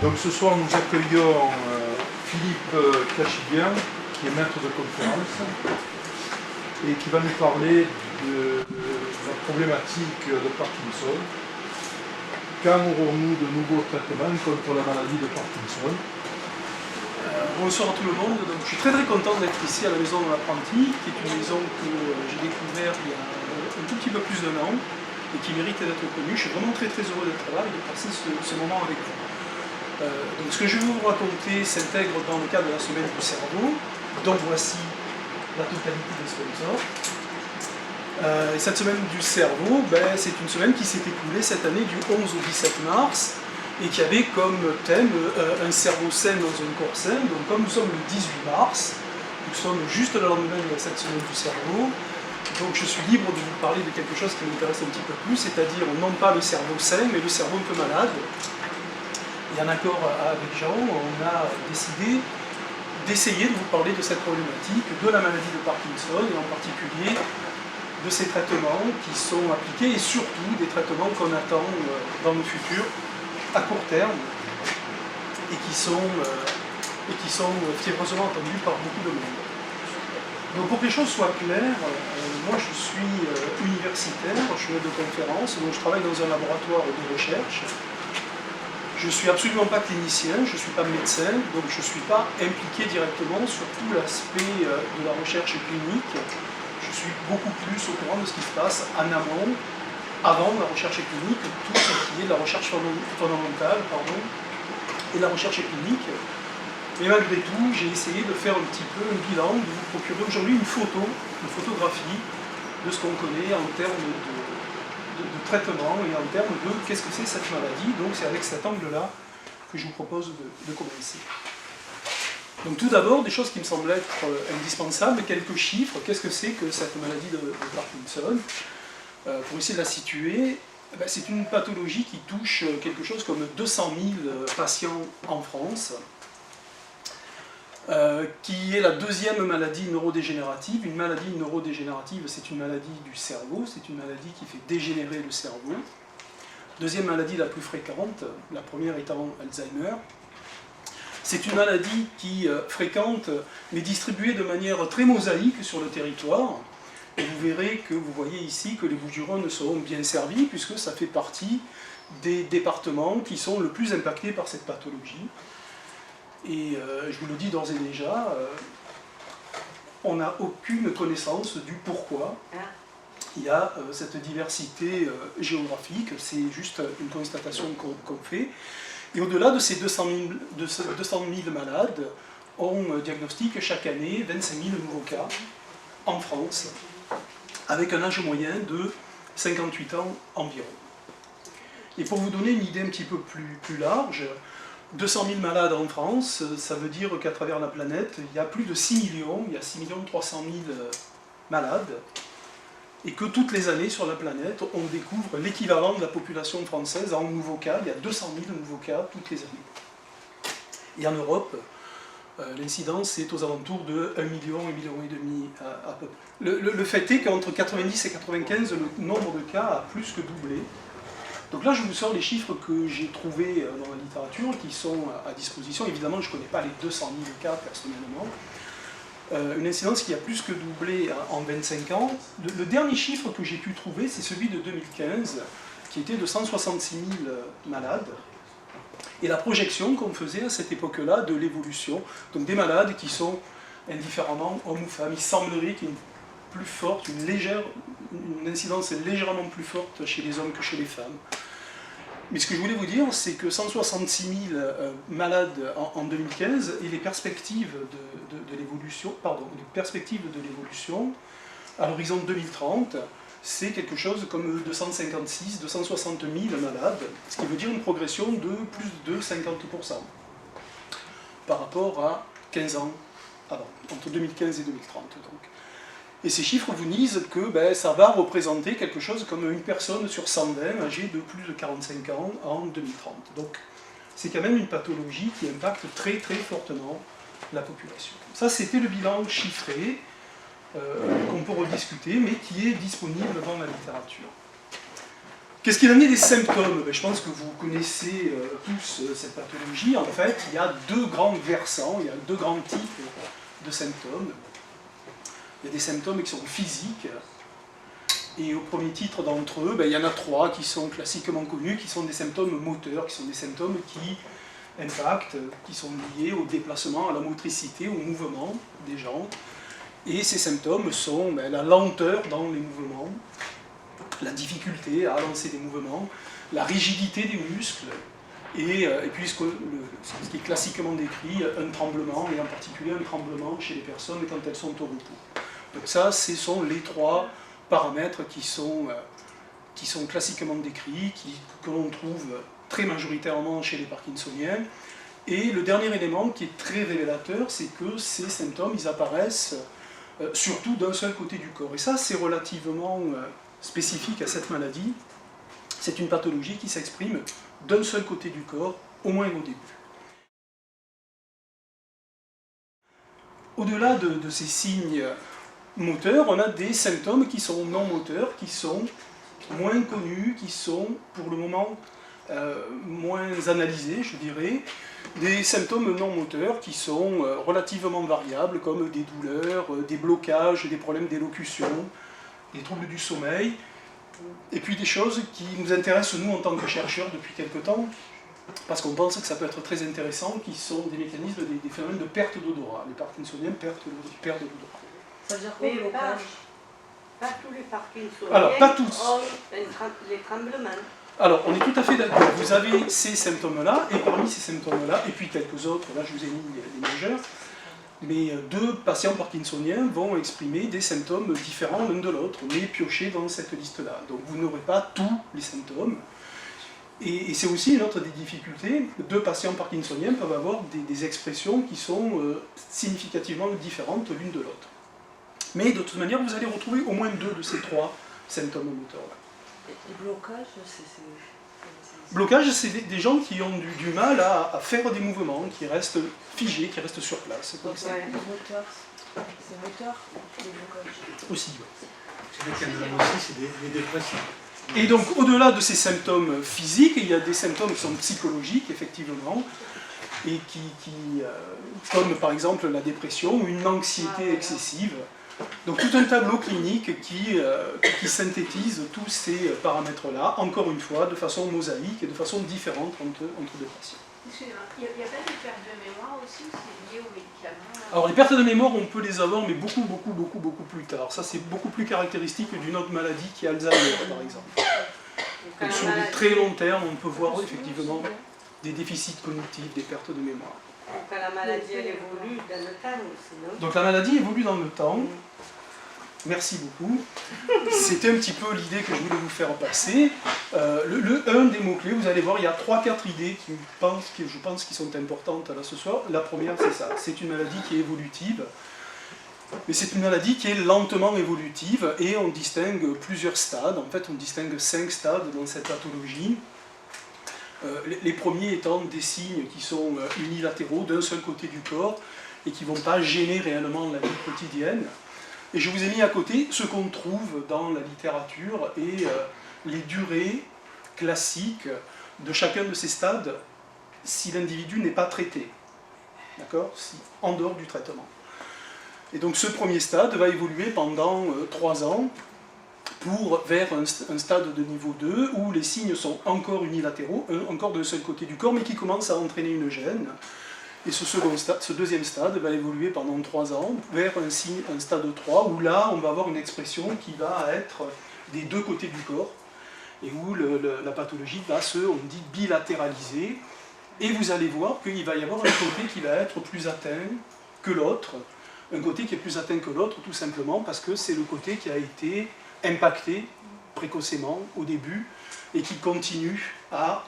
Donc ce soir nous accueillons Philippe Cachibien, qui est maître de conférence et qui va nous parler de la problématique de Parkinson. Quand aurons-nous de nouveaux traitements contre la maladie de Parkinson? Bonsoir à tout le monde. Donc, je suis très content d'être ici à la maison de l'apprenti, qui est une maison que j'ai découverte il y a un tout petit peu plus d'un an et qui mérite d'être connue. Je suis vraiment très heureux d'être là et de passer ce moment avec vous. Donc ce que je vais vous raconter s'intègre dans le cadre de la semaine du cerveau, dont voici la totalité des sponsors. Et cette semaine du cerveau, c'est une semaine qui s'est écoulée cette année du 11 au 17 mars et qui avait comme thème un cerveau sain dans un corps sain. Donc comme nous sommes le 18 mars, nous sommes juste le lendemain de cette semaine du cerveau, donc je suis libre de vous parler de quelque chose qui m'intéresse un petit peu plus, c'est-à-dire non pas le cerveau sain, mais le cerveau un peu malade. Et en accord avec Jean, on a décidé d'essayer de vous parler de cette problématique, de la maladie de Parkinson, et en particulier de ces traitements qui sont appliqués, et surtout des traitements qu'on attend dans le futur, à court terme, et qui sont fiévreusement attendus par beaucoup de monde. Donc pour que les choses soient claires, moi je suis universitaire, je suis maître de conférence, donc je travaille dans un laboratoire de recherche. Je ne suis absolument pas clinicien, je ne suis pas médecin, donc je ne suis pas impliqué directement sur tout l'aspect de la recherche clinique. Je suis beaucoup plus au courant de ce qui se passe en amont, avant la recherche clinique, tout ce qui est de la recherche fondamentale et la recherche clinique. Mais malgré tout, j'ai essayé de faire un petit peu un bilan, de vous procurer aujourd'hui une photographie de ce qu'on connaît en termes de traitement et en termes de qu'est-ce que c'est cette maladie. Donc c'est avec cet angle-là que je vous propose de commencer. Donc tout d'abord, des choses qui me semblent être indispensables, quelques chiffres. Qu'est-ce que c'est que cette maladie de Parkinson? Pour essayer de la situer, c'est une pathologie qui touche quelque chose comme 200 000 patients en France, qui est la deuxième maladie neurodégénérative. Une maladie neurodégénérative, c'est une maladie du cerveau, c'est une maladie qui fait dégénérer le cerveau. Deuxième maladie la plus fréquente, la première étant Alzheimer. C'est une maladie qui est fréquente, mais distribuée de manière très mosaïque sur le territoire. Et vous verrez que vous voyez ici que les Bouches-du-Rhône seront bien servis, puisque ça fait partie des départements qui sont le plus impactés par cette pathologie. Et je vous le dis d'ores et déjà, on n'a aucune connaissance du pourquoi il y a cette diversité géographique, c'est juste une constatation qu'on fait. Et au-delà de ces 200 000 malades, on diagnostique chaque année 25 000 nouveaux cas en France, avec un âge moyen de 58 ans environ. Et pour vous donner une idée un petit peu plus large, 200 000 malades en France, ça veut dire qu'à travers la planète, il y a plus de 6 millions, il y a 6 300 000 malades, et que toutes les années sur la planète, on découvre l'équivalent de la population française en nouveaux cas. Il y a 200 000 nouveaux cas toutes les années. Et en Europe, l'incidence est aux alentours de 1 million, 1,5 million à peu près. Le fait est qu'entre 90 et 95, le nombre de cas a plus que doublé. Donc là, je vous sors les chiffres que j'ai trouvés dans la littérature, qui sont à disposition. Évidemment, je ne connais pas les 200 000 cas personnellement. Une incidence qui a plus que doublé en 25 ans. Le dernier chiffre que j'ai pu trouver, c'est celui de 2015, qui était de 166 000 malades. Et la projection qu'on faisait à cette époque-là de l'évolution, donc des malades qui sont indifféremment hommes ou femmes, il semblerait qu'il y ait plus forte, une incidence légèrement plus forte chez les hommes que chez les femmes. Mais ce que je voulais vous dire, c'est que 166 000 malades en 2015 et les perspectives de l'évolution, à l'horizon 2030, c'est quelque chose comme 256, 260 000 malades, ce qui veut dire une progression de plus de 50% par rapport à 15 ans avant, entre 2015 et 2030 donc. Et ces chiffres vous disent que ça va représenter quelque chose comme une personne sur 120 âgée de plus de 45 ans en 2030. Donc c'est quand même une pathologie qui impacte très fortement la population. Ça c'était le bilan chiffré qu'on peut rediscuter, mais qui est disponible dans la littérature. Qu'est-ce qu'il en est des symptômes? Je pense que vous connaissez tous cette pathologie. En fait, il y a deux grands versants, il y a deux grands types de symptômes. Il y a des symptômes qui sont physiques, et au premier titre d'entre eux, il y en a trois qui sont classiquement connus, qui sont des symptômes moteurs, qui sont des symptômes qui impactent, qui sont liés au déplacement, à la motricité, au mouvement des gens. Et ces symptômes sont la lenteur dans les mouvements, la difficulté à lancer des mouvements, la rigidité des muscles, et puis ce qui est classiquement décrit, un tremblement, et en particulier un tremblement chez les personnes quand elles sont au repos. Donc ça, ce sont les trois paramètres qui sont classiquement décrits, que l'on trouve très majoritairement chez les parkinsoniens. Et le dernier élément qui est très révélateur, c'est que ces symptômes, ils apparaissent surtout d'un seul côté du corps. Et ça, c'est relativement spécifique à cette maladie. C'est une pathologie qui s'exprime d'un seul côté du corps, au moins au début. Au-delà de ces signes moteurs, on a des symptômes qui sont non moteurs, qui sont moins connus, qui sont pour le moment moins analysés, je dirais. Des symptômes non moteurs qui sont relativement variables, comme des douleurs, des blocages, des problèmes d'élocution, des troubles du sommeil, et puis des choses qui nous intéressent nous en tant que chercheurs depuis quelque temps, parce qu'on pense que ça peut être très intéressant, qui sont des mécanismes, des phénomènes de perte d'odorat. Les parkinsoniens perdent l'odorat. Ça veut dire quoi, blocage? Pas tous les parkinsoniens Alors, pas tous. ont les tremblements. Alors, on est tout à fait d'accord. Vous avez ces symptômes-là, et parmi ces symptômes-là, et puis quelques autres, là je vous ai mis les majeurs, mais deux patients parkinsoniens vont exprimer des symptômes différents l'un de l'autre, mais piochés dans cette liste-là. Donc vous n'aurez pas tous les symptômes. Et c'est aussi une autre des difficultés. Deux patients parkinsoniens peuvent avoir des expressions qui sont significativement différentes l'une de l'autre. Mais de toute manière, vous allez retrouver au moins deux de ces trois symptômes moteurs-là. Et blocage, Blocage, c'est des gens qui ont du mal à faire des mouvements, qui restent figés, qui restent sur place. C'est comme ça. c'est moteur, les blocages. Aussi, ouais. C'est des canaux aussi, c'est des dépressions. Et donc, au-delà de ces symptômes physiques, il y a des symptômes qui sont psychologiques, effectivement, et comme par exemple la dépression ou une anxiété excessive. Donc tout un tableau clinique qui synthétise tous ces paramètres-là, encore une fois, de façon mosaïque et de façon différente entre deux patients. Excusez-moi, il n'y a pas de perte de mémoire aussi, ou c'est lié aux médicaments? Alors les pertes de mémoire, on peut les avoir, mais beaucoup plus tard. Ça, c'est beaucoup plus caractéristique d'une autre maladie qui est Alzheimer, par exemple. Donc, sur du très long terme, on peut voir effectivement des déficits cognitifs, des pertes de mémoire. Donc la maladie, elle évolue dans le temps aussi, non? Donc la maladie évolue dans le temps. Merci beaucoup. C'était un petit peu l'idée que je voulais vous faire passer. Un des mots-clés, vous allez voir, il y a 3-4 idées je pense qui sont importantes là ce soir. La première, c'est ça. C'est une maladie qui est évolutive. Mais c'est une maladie qui est lentement évolutive et on distingue plusieurs stades. En fait, on distingue 5 stades dans cette pathologie. Les premiers étant des signes qui sont unilatéraux d'un seul côté du corps et qui ne vont pas gêner réellement la vie quotidienne. Et je vous ai mis à côté ce qu'on trouve dans la littérature et les durées classiques de chacun de ces stades si l'individu n'est pas traité, d'accord, en dehors du traitement. Et donc ce premier stade va évoluer pendant 3 ans vers un stade de niveau 2 où les signes sont encore unilatéraux, encore d'un seul côté du corps, mais qui commencent à entraîner une gêne. Et ce deuxième stade va évoluer pendant 3 ans vers un stade 3 où là on va avoir une expression qui va être des deux côtés du corps et où la pathologie va on dit, bilatéraliser. Et vous allez voir qu'il va y avoir un côté qui va être plus atteint que l'autre. Un côté qui est plus atteint que l'autre tout simplement parce que c'est le côté qui a été impacté précocement au début et qui continue à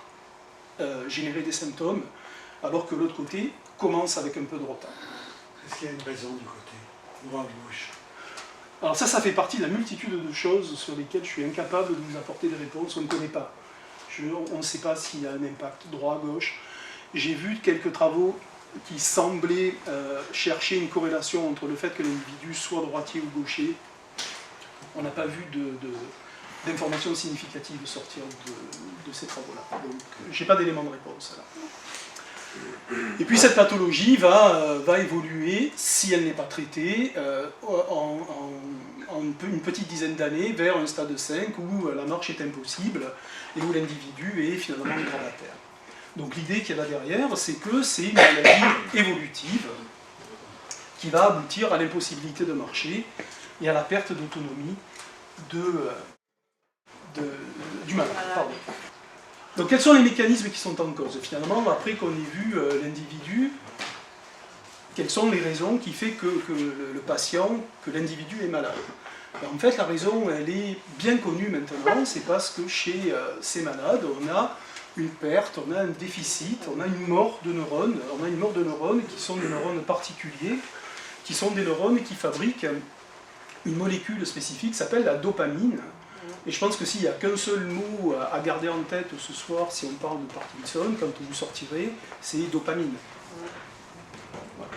générer des symptômes alors que l'autre côté commence avec un peu de retard. Est-ce qu'il y a une raison du côté droit-gauche? Alors ça fait partie de la multitude de choses sur lesquelles je suis incapable de vous apporter des réponses, on ne connaît pas. On ne sait pas s'il y a un impact droit-gauche. J'ai vu quelques travaux qui semblaient chercher une corrélation entre le fait que l'individu soit droitier ou gaucher. On n'a pas vu d'informations significatives sortir de ces travaux-là. Donc, je n'ai pas d'éléments de réponse là. Et puis cette pathologie va évoluer, si elle n'est pas traitée, en une petite dizaine d'années vers un stade 5 où la marche est impossible et où l'individu est finalement grabataire. Donc l'idée qu'il y a là derrière, c'est que c'est une maladie évolutive qui va aboutir à l'impossibilité de marcher et à la perte d'autonomie du malade. Pardon. Donc quels sont les mécanismes qui sont en cause? Finalement, après qu'on ait vu l'individu, quelles sont les raisons qui font que le patient, que l'individu est malade? En fait, la raison, elle est bien connue maintenant, c'est parce que chez ces malades, on a une perte, on a un déficit, on a une mort de neurones, qui sont des neurones particuliers, qui sont des neurones qui fabriquent une molécule spécifique qui s'appelle la dopamine. Et je pense que s'il n'y a qu'un seul mot à garder en tête ce soir, si on parle de Parkinson, quand vous sortirez, c'est dopamine. Voilà.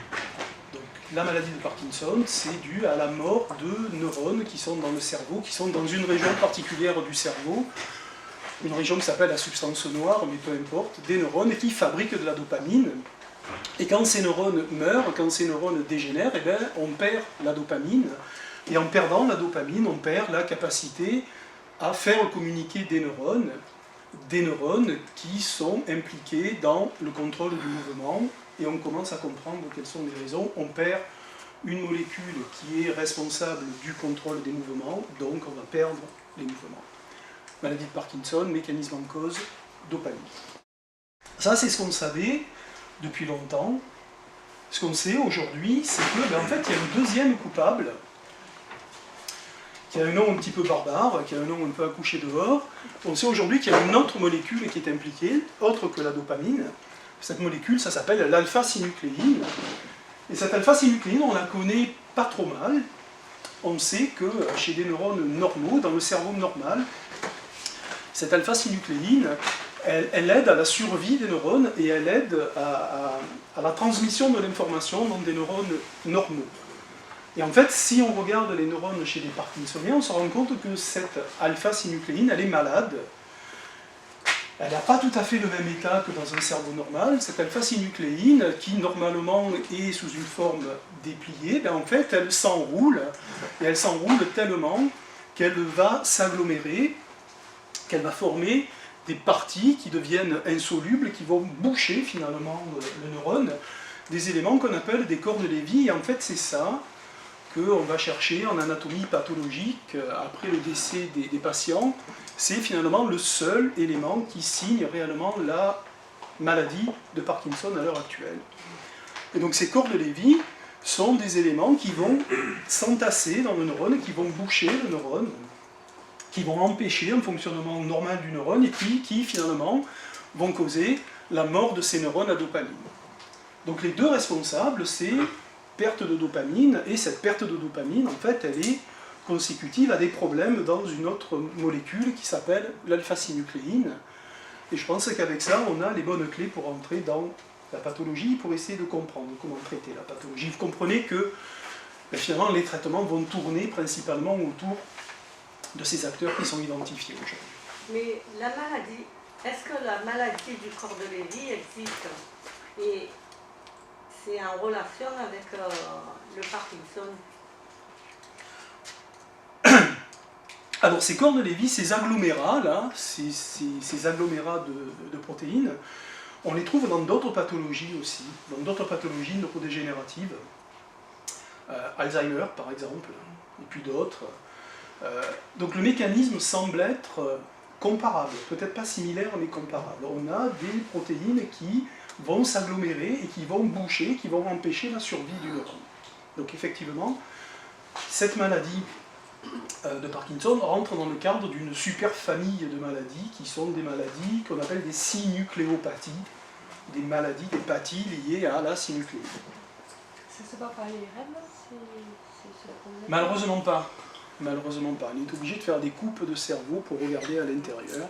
Donc la maladie de Parkinson, c'est dû à la mort de neurones qui sont dans le cerveau, qui sont dans une région particulière du cerveau, une région qui s'appelle la substance noire, mais peu importe, des neurones qui fabriquent de la dopamine. Et quand ces neurones meurent, quand ces neurones dégénèrent, eh bien, on perd la dopamine. Et en perdant la dopamine, on perd la capacité à faire communiquer des neurones qui sont impliqués dans le contrôle du mouvement, et on commence à comprendre quelles sont les raisons. On perd une molécule qui est responsable du contrôle des mouvements, donc on va perdre les mouvements. Maladie de Parkinson, mécanisme en cause, dopamine. Ça, c'est ce qu'on savait depuis longtemps. Ce qu'on sait aujourd'hui, c'est que, en fait, il y a un deuxième coupable, qui a un nom un petit peu barbare, qui a un nom un peu à coucher dehors. On sait aujourd'hui qu'il y a une autre molécule qui est impliquée, autre que la dopamine. Cette molécule, ça s'appelle l'alpha-synucléine. Et cette alpha-synucléine, on la connaît pas trop mal. On sait que chez des neurones normaux, dans le cerveau normal, cette alpha-synucléine, elle aide à la survie des neurones et elle aide à la transmission de l'information dans des neurones normaux. Et en fait, si on regarde les neurones chez les Parkinsoniens, on se rend compte que cette alpha-synucléine, elle est malade. Elle n'a pas tout à fait le même état que dans un cerveau normal. Cette alpha-synucléine, qui normalement est sous une forme dépliée, ben en fait, elle s'enroule, et elle s'enroule tellement qu'elle va s'agglomérer, qu'elle va former des parties qui deviennent insolubles, qui vont boucher finalement le neurone, des éléments qu'on appelle des corps de Lévy, et en fait c'est ça qu'on va chercher en anatomie pathologique après le décès des patients. C'est finalement le seul élément qui signe réellement la maladie de Parkinson à l'heure actuelle. Et donc ces corps de Lévy sont des éléments qui vont s'entasser dans le neurone, qui vont boucher le neurone, qui vont empêcher un fonctionnement normal du neurone et qui finalement vont causer la mort de ces neurones à dopamine. Donc les deux responsables, c'est perte de dopamine, et cette perte de dopamine, en fait, elle est consécutive à des problèmes dans une autre molécule qui s'appelle l'alpha-synucléine. Et je pense qu'avec ça, on a les bonnes clés pour entrer dans la pathologie, pour essayer de comprendre comment traiter la pathologie. Vous comprenez que finalement, les traitements vont tourner principalement autour de ces acteurs qui sont identifiés aujourd'hui. Mais la maladie, est-ce que la maladie du corps de Lévy existe? Et c'est en relation avec le Parkinson? Alors ces corps de Lévy, ces agglomérats, là, ces agglomérats de protéines, on les trouve dans d'autres pathologies aussi, dans d'autres pathologies neurodégénératives, Alzheimer par exemple, et puis d'autres. Donc le mécanisme semble être comparable, peut-être pas similaire, mais comparable. On a des protéines qui vont s'agglomérer et qui vont boucher, qui vont empêcher la survie du neurone. Donc effectivement, cette maladie de Parkinson rentre dans le cadre d'une super famille de maladies qui sont des maladies qu'on appelle des synucléopathies, des maladies, des pathies liées à la synucléine. Ça se voit par les REM, c'est ce problème? Malheureusement pas. Malheureusement pas. On est obligé de faire des coupes de cerveau pour regarder à l'intérieur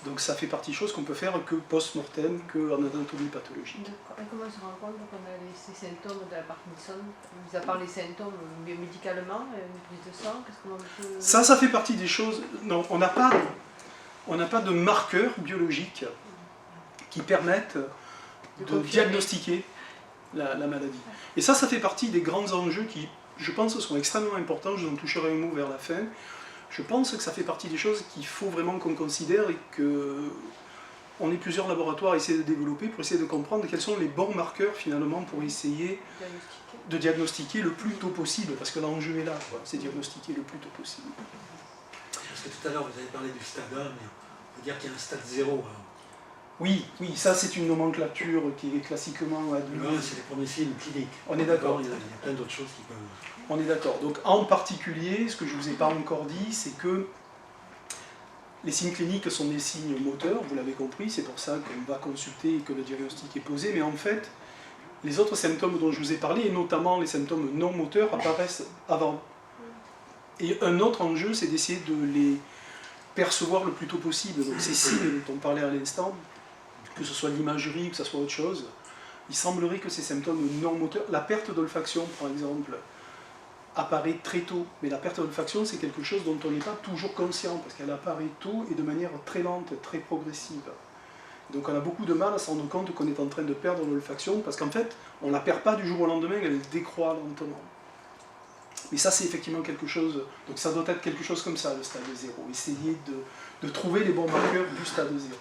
Donc ça fait partie de choses qu'on peut faire que post-mortem, qu'en anatomie pathologique. D'accord. Et comment on se rend compte qu'on a ces symptômes de la Parkinson? Mis à part les symptômes, mais médicalement, une prise de sang, qu'est-ce qu'on peut... Ça fait partie des choses... Non, on n'a pas de marqueurs biologiques qui permettent de diagnostiquer la maladie. Et ça fait partie des grands enjeux qui, je pense, sont extrêmement importants. Je vous en toucherai un mot vers la fin. Je pense que ça fait partie des choses qu'il faut vraiment qu'on considère et qu'on ait plusieurs laboratoires à essayer de développer pour essayer de comprendre quels sont les bons marqueurs finalement pour essayer de diagnostiquer le plus tôt possible, parce que l'enjeu est là, c'est diagnostiquer le plus tôt possible. Parce que tout à l'heure vous avez parlé du stade 1, mais on peut dire qu'il y a un stade 0. Alors. Oui, ça c'est une nomenclature qui est classiquement admise. Le 1, c'est les premiers signes cliniques. On est d'accord. Il y a plein d'autres choses qui peuvent... On est d'accord. Donc en particulier, ce que je ne vous ai pas encore dit, c'est que les signes cliniques sont des signes moteurs, vous l'avez compris, c'est pour ça qu'on va consulter et que le diagnostic est posé, mais en fait, les autres symptômes dont je vous ai parlé, et notamment les symptômes non moteurs, apparaissent avant. Et un autre enjeu, c'est d'essayer de les percevoir le plus tôt possible. Donc ces signes dont on parlait à l'instant, que ce soit l'imagerie, que ce soit autre chose, il semblerait que ces symptômes non moteurs, la perte d'olfaction par exemple, apparaît très tôt, mais la perte d'olfaction c'est quelque chose dont on n'est pas toujours conscient, parce qu'elle apparaît tôt et de manière très lente, très progressive. Donc on a beaucoup de mal à se rendre compte qu'on est en train de perdre l'olfaction, parce qu'en fait, on ne la perd pas du jour au lendemain, elle décroît lentement. Mais ça c'est effectivement quelque chose, donc ça doit être quelque chose comme ça, le stade 0, essayer de trouver les bons marqueurs du stade 0.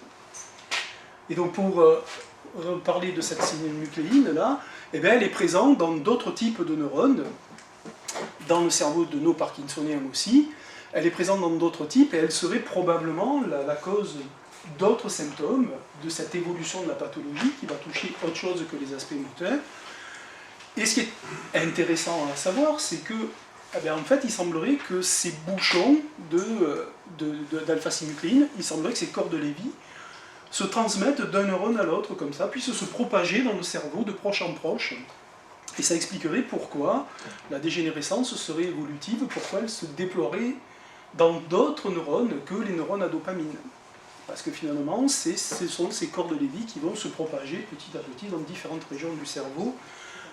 Et donc pour parler de cette synucléine là, eh bien, elle est présente dans d'autres types de neurones, dans le cerveau de nos Parkinsoniens aussi, elle est présente dans d'autres types et elle serait probablement la cause d'autres symptômes de cette évolution de la pathologie qui va toucher autre chose que les aspects moteurs. Et ce qui est intéressant à savoir, c'est que, eh bien, en fait, il semblerait que ces bouchons d'alpha-synucléine, il semblerait que ces corps de Lévy se transmettent d'un neurone à l'autre comme ça, puissent se propager dans le cerveau de proche en proche. Et ça expliquerait pourquoi la dégénérescence serait évolutive, pourquoi elle se déploierait dans d'autres neurones que les neurones à dopamine. Parce que finalement, ce sont ces corps de Lévy qui vont se propager petit à petit dans différentes régions du cerveau,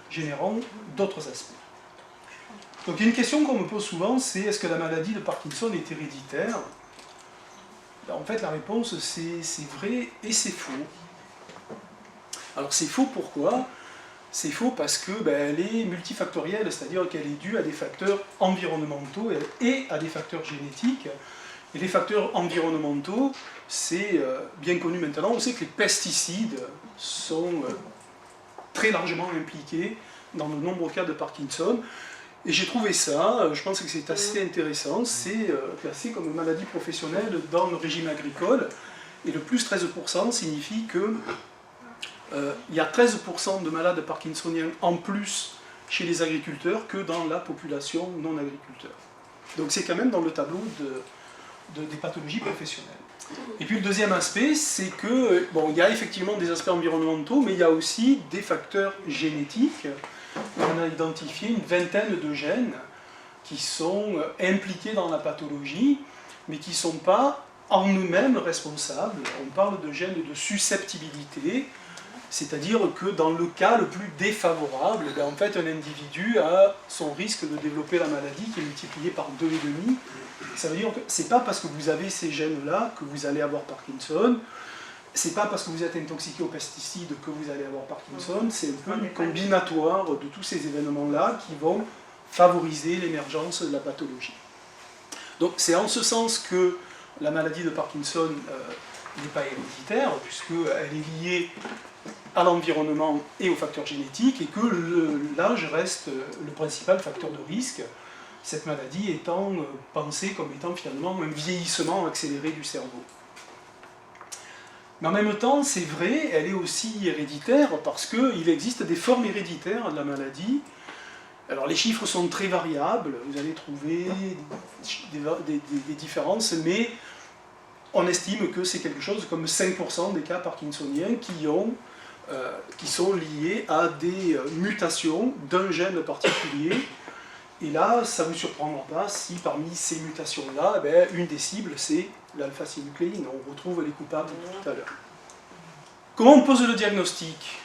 générant d'autres aspects. Donc il y a une question qu'on me pose souvent, c'est est-ce que la maladie de Parkinson est héréditaire? Ben, en fait, la réponse c'est vrai et c'est faux. Alors c'est faux pourquoi? C'est faux parce que elle est multifactorielle, c'est-à-dire qu'elle est due à des facteurs environnementaux et à des facteurs génétiques. Et les facteurs environnementaux, c'est bien connu maintenant, on sait que les pesticides sont très largement impliqués dans de nombreux cas de Parkinson. Et j'ai trouvé ça, je pense que c'est assez intéressant, c'est classé comme maladie professionnelle dans le régime agricole. Et le plus 13% signifie que il y a 13% de malades parkinsoniens en plus chez les agriculteurs que dans la population non agriculteur. Donc c'est quand même dans le tableau des pathologies professionnelles. Et puis le deuxième aspect, c'est que, bon, il y a effectivement des aspects environnementaux, mais il y a aussi des facteurs génétiques. On a identifié une vingtaine de gènes qui sont impliqués dans la pathologie, mais qui ne sont pas en eux-mêmes responsables. On parle de gènes de susceptibilité, c'est-à-dire que dans le cas le plus défavorable, en fait, un individu a son risque de développer la maladie qui est multiplié par 2,5. Ça veut dire que ce n'est pas parce que vous avez ces gènes-là que vous allez avoir Parkinson, ce n'est pas parce que vous êtes intoxiqué aux pesticides que vous allez avoir Parkinson, c'est un peu une combinatoire de tous ces événements-là qui vont favoriser l'émergence de la pathologie. Donc c'est en ce sens que la maladie de Parkinson n'est pas héréditaire, puisqu'elle est liée à l'environnement et aux facteurs génétiques, et que l'âge reste le principal facteur de risque, cette maladie étant pensée comme étant finalement un vieillissement accéléré du cerveau. Mais en même temps, c'est vrai, elle est aussi héréditaire, parce qu'il existe des formes héréditaires de la maladie. Alors les chiffres sont très variables, vous allez trouver des différences, mais on estime que c'est quelque chose comme 5% des cas parkinsoniens qui sont liés à des mutations d'un gène particulier, Et là, ça ne vous surprendra pas si parmi ces mutations-là, eh ben, une des cibles, c'est l'alpha-synucléine. On retrouve les coupables tout à l'heure. Comment on pose le diagnostic?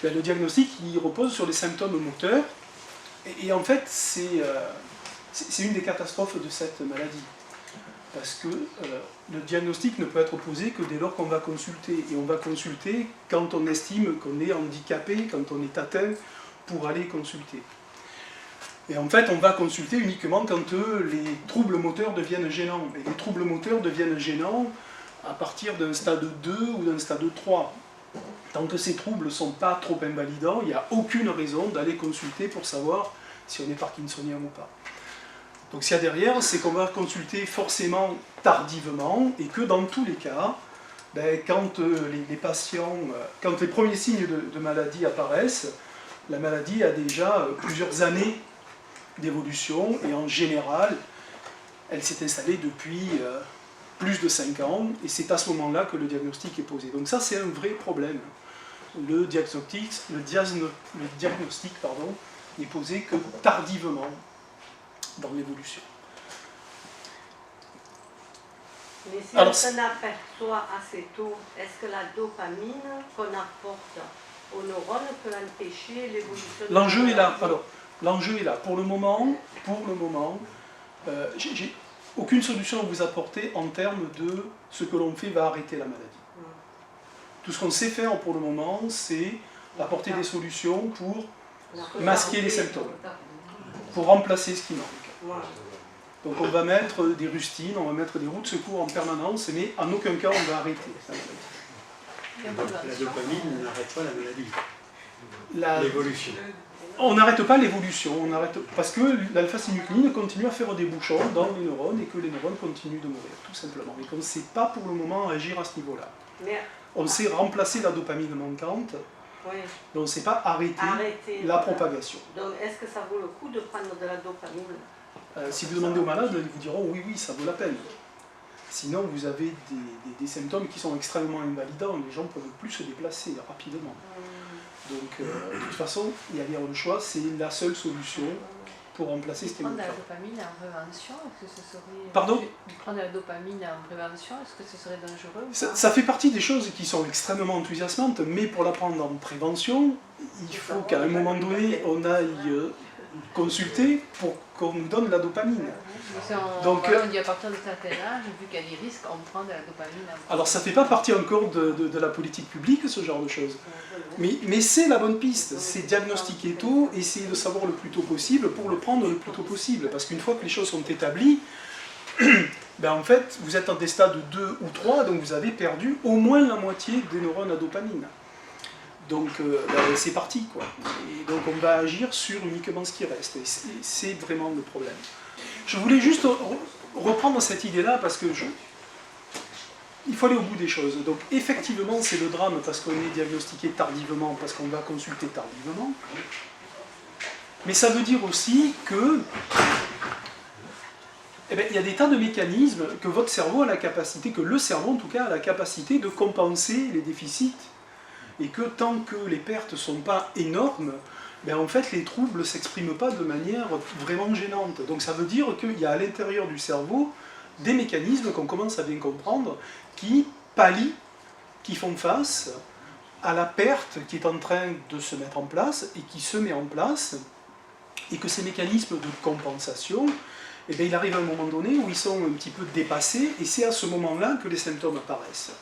Ben, le diagnostic, il repose sur les symptômes moteurs. Et en fait, c'est une des catastrophes de cette maladie. Parce que le diagnostic ne peut être posé que dès lors qu'on va consulter. Et on va consulter quand on estime qu'on est handicapé, quand on est atteint, pour aller consulter. Et en fait, on va consulter uniquement quand les troubles moteurs deviennent gênants. Et les troubles moteurs deviennent gênants à partir d'un stade 2 ou d'un stade 3. Tant que ces troubles ne sont pas trop invalidants, il n'y a aucune raison d'aller consulter pour savoir si on est parkinsonien ou pas. Donc ce qu'il y a derrière, c'est qu'on va consulter forcément tardivement, et que dans tous les cas, ben, quand les patients, quand les premiers signes de maladie apparaissent, la maladie a déjà plusieurs années d'évolution, et en général, elle s'est installée depuis plus de 5 ans, et c'est à ce moment-là que le diagnostic est posé. Donc ça, c'est un vrai problème. Le diagnostic n'est posé que tardivement dans l'évolution. Mais si Alors, on s'en aperçoit assez tôt, est-ce que la dopamine qu'on apporte aux neurones peut empêcher l'évolution de L'enjeu est là. maladie? Alors, l'enjeu est là. Pour le moment, j'ai aucune solution à vous apporter en termes de ce que l'on fait va arrêter la maladie. Tout ce qu'on sait faire pour le moment, c'est apporter des solutions pour masquer les symptômes, pour remplacer ce qui manque. Voilà. Donc on va mettre des rustines, on va mettre des roues de secours en permanence, mais en aucun cas on va arrêter la maladie. La dopamine n'arrête pas la maladie. La- L'évolution. On n'arrête pas l'évolution, parce que l'alpha-synucléine continue à faire des bouchons dans les neurones et que les neurones continuent de mourir, tout simplement. Et qu'on ne sait pas pour le moment agir à ce niveau-là. Mais, On sait remplacer la dopamine manquante, oui, mais on ne sait pas arrêter la propagation. Donc, est-ce que ça vaut le coup de prendre de la dopamine? Si vous demandez aux malades, ils vous diront oui, oui, ça vaut la peine. Sinon, vous avez des symptômes qui sont extrêmement invalidants, les gens ne peuvent plus se déplacer rapidement. Donc, de toute façon, il y a bien le choix, c'est la seule solution pour remplacer ce qui est Prendre de la manquant. dopamine en prévention, est-ce que ce serait... Pardon? Prendre de la dopamine en prévention, est-ce que ce serait dangereux ou Ça, pas? ça fait partie des choses qui sont extrêmement enthousiasmantes, mais pour la prendre en prévention, il faut qu'à un moment donné, on aille consulter pour qu'on nous donne la dopamine. Mais si on, Donc, voilà, on dit à partir de certain âge, vu qu'il y a des risques, on prend de la dopamine en Alors ça ne fait pas partie encore de la politique publique, ce genre de choses. Mais c'est la bonne piste, c'est diagnostiquer tôt, essayer de savoir le plus tôt possible pour le prendre le plus tôt possible. Parce qu'une fois que les choses sont établies, ben en fait, vous êtes dans des stades 2 ou 3, donc vous avez perdu au moins la moitié des neurones à dopamine. Donc ben, c'est parti, quoi. Et donc on va agir sur uniquement ce qui reste. Et c'est vraiment le problème. Je voulais juste reprendre cette idée-là parce que il faut aller au bout des choses. Donc effectivement, c'est le drame parce qu'on est diagnostiqué tardivement, parce qu'on va consulter tardivement. Mais ça veut dire aussi que eh bien, il y a des tas de mécanismes que votre cerveau a la capacité, que le cerveau en tout cas a la capacité de compenser les déficits. Et que tant que les pertes ne sont pas énormes, ben en fait les troubles ne s'expriment pas de manière vraiment gênante. Donc ça veut dire qu'il y a à l'intérieur du cerveau des mécanismes qu'on commence à bien comprendre qui pallient, qui font face à la perte qui est en train de se mettre en place et qui se met en place, et que ces mécanismes de compensation, eh bien, il arrive un moment donné où ils sont un petit peu dépassés, et c'est à ce moment-là que les symptômes apparaissent.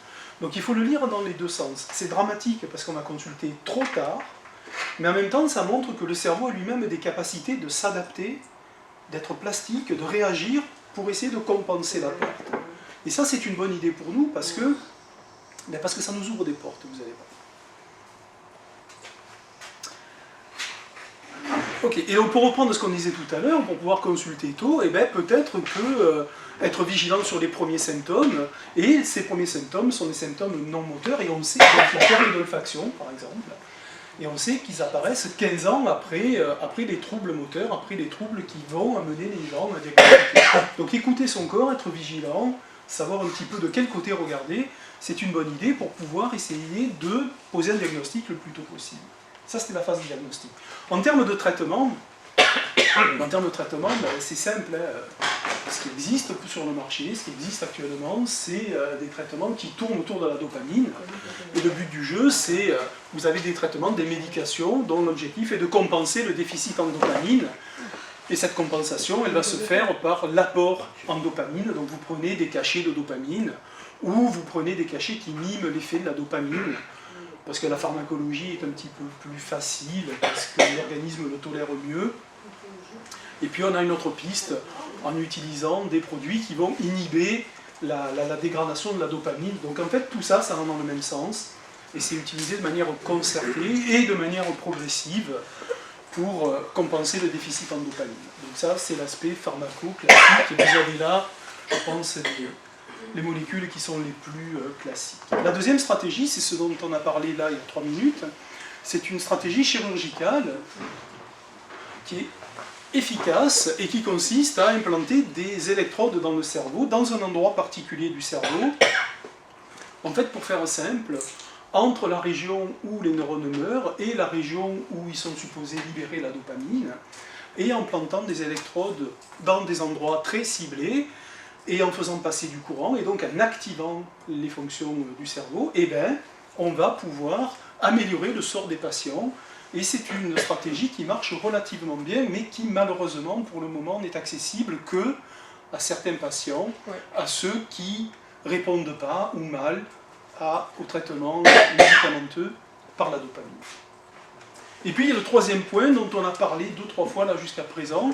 Donc il faut le lire dans les deux sens. C'est dramatique parce qu'on a consulté trop tard, mais en même temps ça montre que le cerveau a lui-même des capacités de s'adapter, d'être plastique, de réagir pour essayer de compenser la perte. Et ça c'est une bonne idée pour nous parce que ça nous ouvre des portes, vous allez voir. Ok, et donc pour reprendre ce qu'on disait tout à l'heure, pour pouvoir consulter tôt, eh bien peut-être que être vigilant sur les premiers symptômes, et ces premiers symptômes sont des symptômes non moteurs, et on sait qu'il y a une d'olfaction, par exemple, et on sait qu'ils apparaissent 15 ans après les troubles moteurs, après les troubles qui vont amener les gens à diagnostiquer. Donc écouter son corps, être vigilant, savoir un petit peu de quel côté regarder, c'est une bonne idée pour pouvoir essayer de poser un diagnostic le plus tôt possible. Ça, c'était la phase diagnostique. En termes de traitement, En termes de traitement, c'est simple. Ce qui existe sur le marché, ce qui existe actuellement, c'est des traitements qui tournent autour de la dopamine. Et le but du jeu, c'est, vous avez des traitements, des médications, dont l'objectif est de compenser le déficit en dopamine. Et cette compensation, elle va se faire par l'apport en dopamine. Donc vous prenez des cachets de dopamine, ou vous prenez des cachets qui miment l'effet de la dopamine, parce que la pharmacologie est un petit peu plus facile, parce que l'organisme le tolère mieux. Et puis on a une autre piste, en utilisant des produits qui vont inhiber la dégradation de la dopamine. Donc en fait, tout ça, ça va dans le même sens, et c'est utilisé de manière concertée et de manière progressive pour compenser le déficit en dopamine. Donc ça, c'est l'aspect pharmaco-classique, et vous avez là, je pense, les molécules qui sont les plus classiques. La deuxième stratégie, c'est ce dont on a parlé là il y a 3 minutes, c'est une stratégie chirurgicale qui est efficace et qui consiste à implanter des électrodes dans le cerveau, dans un endroit particulier du cerveau. En fait, pour faire simple, entre la région où les neurones meurent et la région où ils sont supposés libérer la dopamine, et en plantant des électrodes dans des endroits très ciblés, et en faisant passer du courant, et donc en activant les fonctions du cerveau, eh bien, on va pouvoir améliorer le sort des patients. Et c'est une stratégie qui marche relativement bien, mais qui malheureusement pour le moment n'est accessible que à certains patients, à ceux qui ne répondent pas ou mal au traitement médicamenteux par la dopamine. Et puis il y a le troisième point dont on a parlé 2-3 fois là jusqu'à présent,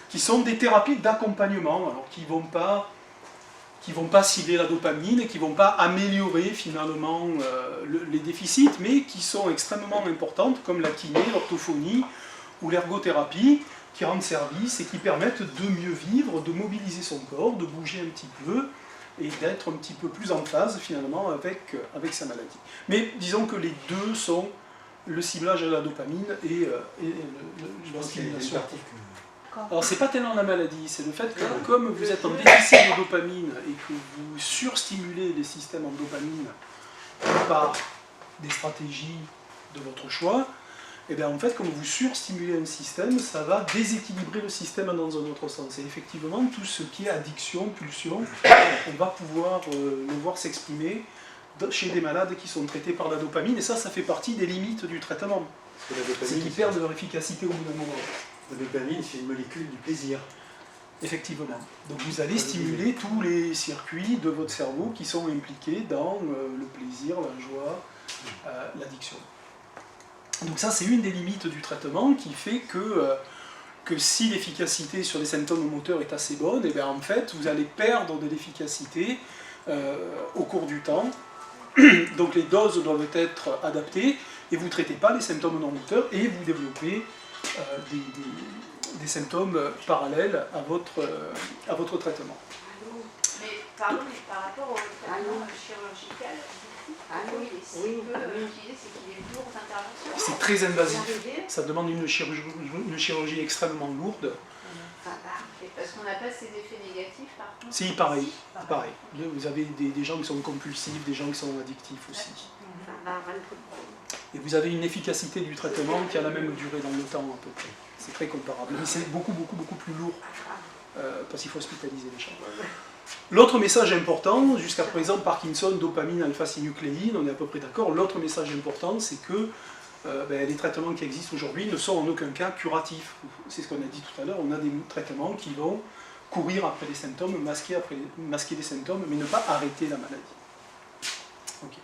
qui sont des thérapies d'accompagnement, alors qui vont pas cibler la dopamine et qui ne vont pas améliorer finalement les déficits, mais qui sont extrêmement importantes, comme la kiné, l'orthophonie ou l'ergothérapie, qui rendent service et qui permettent de mieux vivre, de mobiliser son corps, de bouger un petit peu et d'être un petit peu plus en phase finalement avec sa maladie. Mais disons que les deux sont le ciblage de la dopamine et la stimulation. Alors c'est pas tellement la maladie, c'est le fait que comme vous êtes en déficit de dopamine et que vous surstimulez les systèmes en dopamine par des stratégies de votre choix, et bien en fait comme vous surstimulez un système, ça va déséquilibrer le système dans un autre sens. Et effectivement tout ce qui est addiction, pulsion, on va pouvoir le voir s'exprimer chez des malades qui sont traités par la dopamine, et ça fait partie des limites du traitement. C'est qu'ils perdent leur efficacité au bout d'un moment. La dopamine, c'est une molécule du plaisir. Effectivement. Donc vous allez stimuler tous les circuits de votre cerveau qui sont impliqués dans le plaisir, la joie, l'addiction. Donc ça, c'est une des limites du traitement qui fait que si l'efficacité sur les symptômes moteurs est assez bonne, et bien en fait, vous allez perdre de l'efficacité au cours du temps. Donc les doses doivent être adaptées et vous ne traitez pas les symptômes non moteurs et vous développez des symptômes parallèles à votre traitement. Mais pardon, mais par rapport au traitement chirurgical, oui, c'est peu utilisé, c'est qu'il y a de lourdes interventions. C'est très invasif, ça demande une chirurgie extrêmement lourde. Parce qu'on n'a pas ces effets négatifs par contre. Si, pareil. Vous avez des gens qui sont compulsifs, des gens qui sont addictifs aussi. Et vous avez une efficacité du traitement qui a la même durée dans le temps à peu près. C'est très comparable. Mais c'est beaucoup plus lourd parce qu'il faut hospitaliser les gens. L'autre message important, jusqu'à présent, Parkinson, dopamine, alpha-synucléine, on est à peu près d'accord. L'autre message important, c'est que les traitements qui existent aujourd'hui ne sont en aucun cas curatifs. C'est ce qu'on a dit tout à l'heure, on a des traitements qui vont courir après les symptômes, masquer les symptômes, mais ne pas arrêter la maladie. Okay.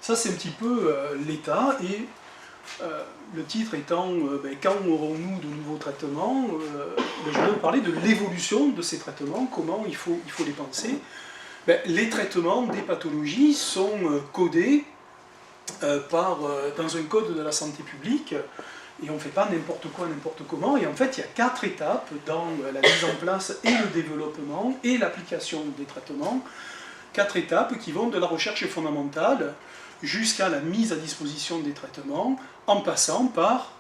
Ça, c'est un petit peu l'état, et le titre étant quand aurons-nous de nouveaux traitements, je vais vous parler de l'évolution de ces traitements, comment il faut les penser. Les traitements des pathologies sont codés dans un code de la santé publique, et on ne fait pas n'importe quoi, n'importe comment, et en fait il y a 4 étapes dans la mise en place et le développement et l'application des traitements, 4 étapes qui vont de la recherche fondamentale jusqu'à la mise à disposition des traitements, en passant par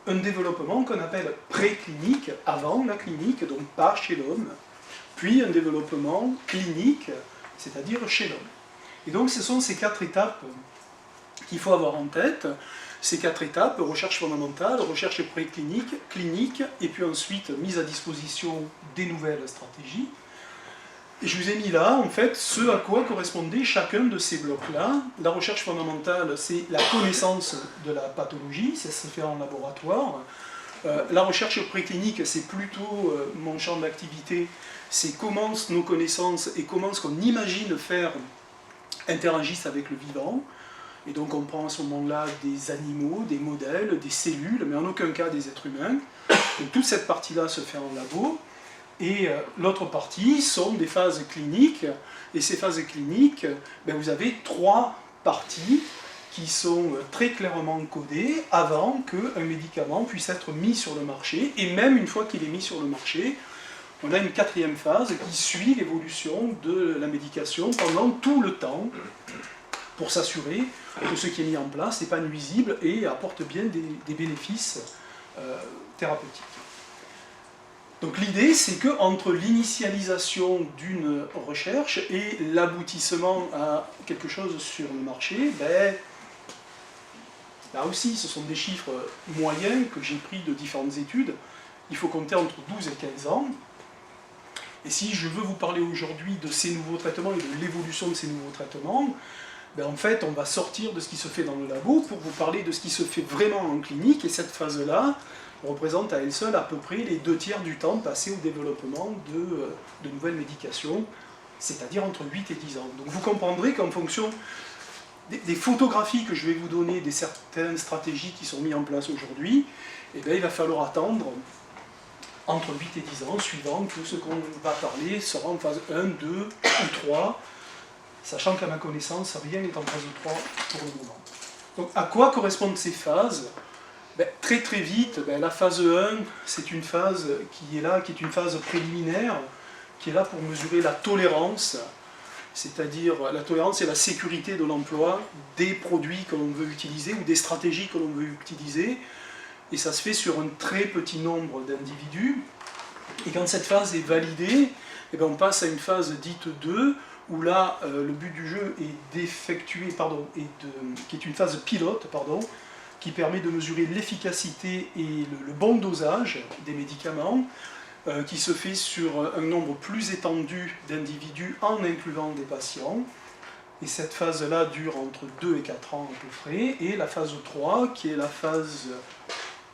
un développement qu'on appelle préclinique, avant la clinique, donc pas chez l'homme, puis un développement clinique, c'est-à-dire chez l'homme. Et donc ce sont ces 4 étapes qu'il faut avoir en tête. ces 4 étapes, recherche fondamentale, recherche préclinique, clinique, et puis ensuite mise à disposition des nouvelles stratégies. Et je vous ai mis là, en fait, ce à quoi correspondait chacun de ces blocs-là. La recherche fondamentale, c'est la connaissance de la pathologie, ça se fait en laboratoire. La recherche préclinique, c'est plutôt mon champ d'activité, c'est comment nos connaissances et comment ce qu'on imagine faire interagissent avec le vivant. Et donc on prend à ce moment-là des animaux, des modèles, des cellules, mais en aucun cas des êtres humains. Donc toute cette partie-là se fait en labo. Et l'autre partie sont des phases cliniques. Et ces phases cliniques, ben, vous avez 3 parties qui sont très clairement codées avant qu'un médicament puisse être mis sur le marché. Et même une fois qu'il est mis sur le marché, on a une 4e phase qui suit l'évolution de la médication pendant tout le temps pour s'assurer que ce qui est mis en place n'est pas nuisible et apporte bien des bénéfices thérapeutiques. Donc l'idée, c'est qu'entre l'initialisation d'une recherche et l'aboutissement à quelque chose sur le marché, ben, là aussi, ce sont des chiffres moyens que j'ai pris de différentes études. Il faut compter entre 12 et 15 ans. Et si je veux vous parler aujourd'hui de ces nouveaux traitements et de l'évolution de ces nouveaux traitements, ben en fait, on va sortir de ce qui se fait dans le labo pour vous parler de ce qui se fait vraiment en clinique. Et cette phase-là représente à elle seule à peu près les 2/3 du temps passé au développement de nouvelles médications, c'est-à-dire entre 8 et 10 ans. Donc vous comprendrez qu'en fonction des photographies que je vais vous donner, des certaines stratégies qui sont mises en place aujourd'hui, eh bien, il va falloir attendre entre 8 et 10 ans, suivant que ce qu'on va parler sera en phase 1, 2 ou 3, sachant qu'à ma connaissance, rien n'est en phase 3 pour le moment. Donc à quoi correspondent ces phases? Ben, très très vite, ben, la phase 1, c'est une phase qui est là, qui est une phase préliminaire, qui est là pour mesurer la tolérance, c'est-à-dire la tolérance et la sécurité de l'emploi des produits que l'on veut utiliser ou des stratégies que l'on veut utiliser. Et ça se fait sur un très petit nombre d'individus. Et quand cette phase est validée, eh bien on passe à une phase dite 2, où là, le but du jeu est d'effectuer, qui est une phase pilote, qui permet de mesurer l'efficacité et le bon dosage des médicaments, qui se fait sur un nombre plus étendu d'individus en incluant des patients. Et cette phase-là dure entre 2 et 4 ans à peu près. Et la phase 3, qui est la phase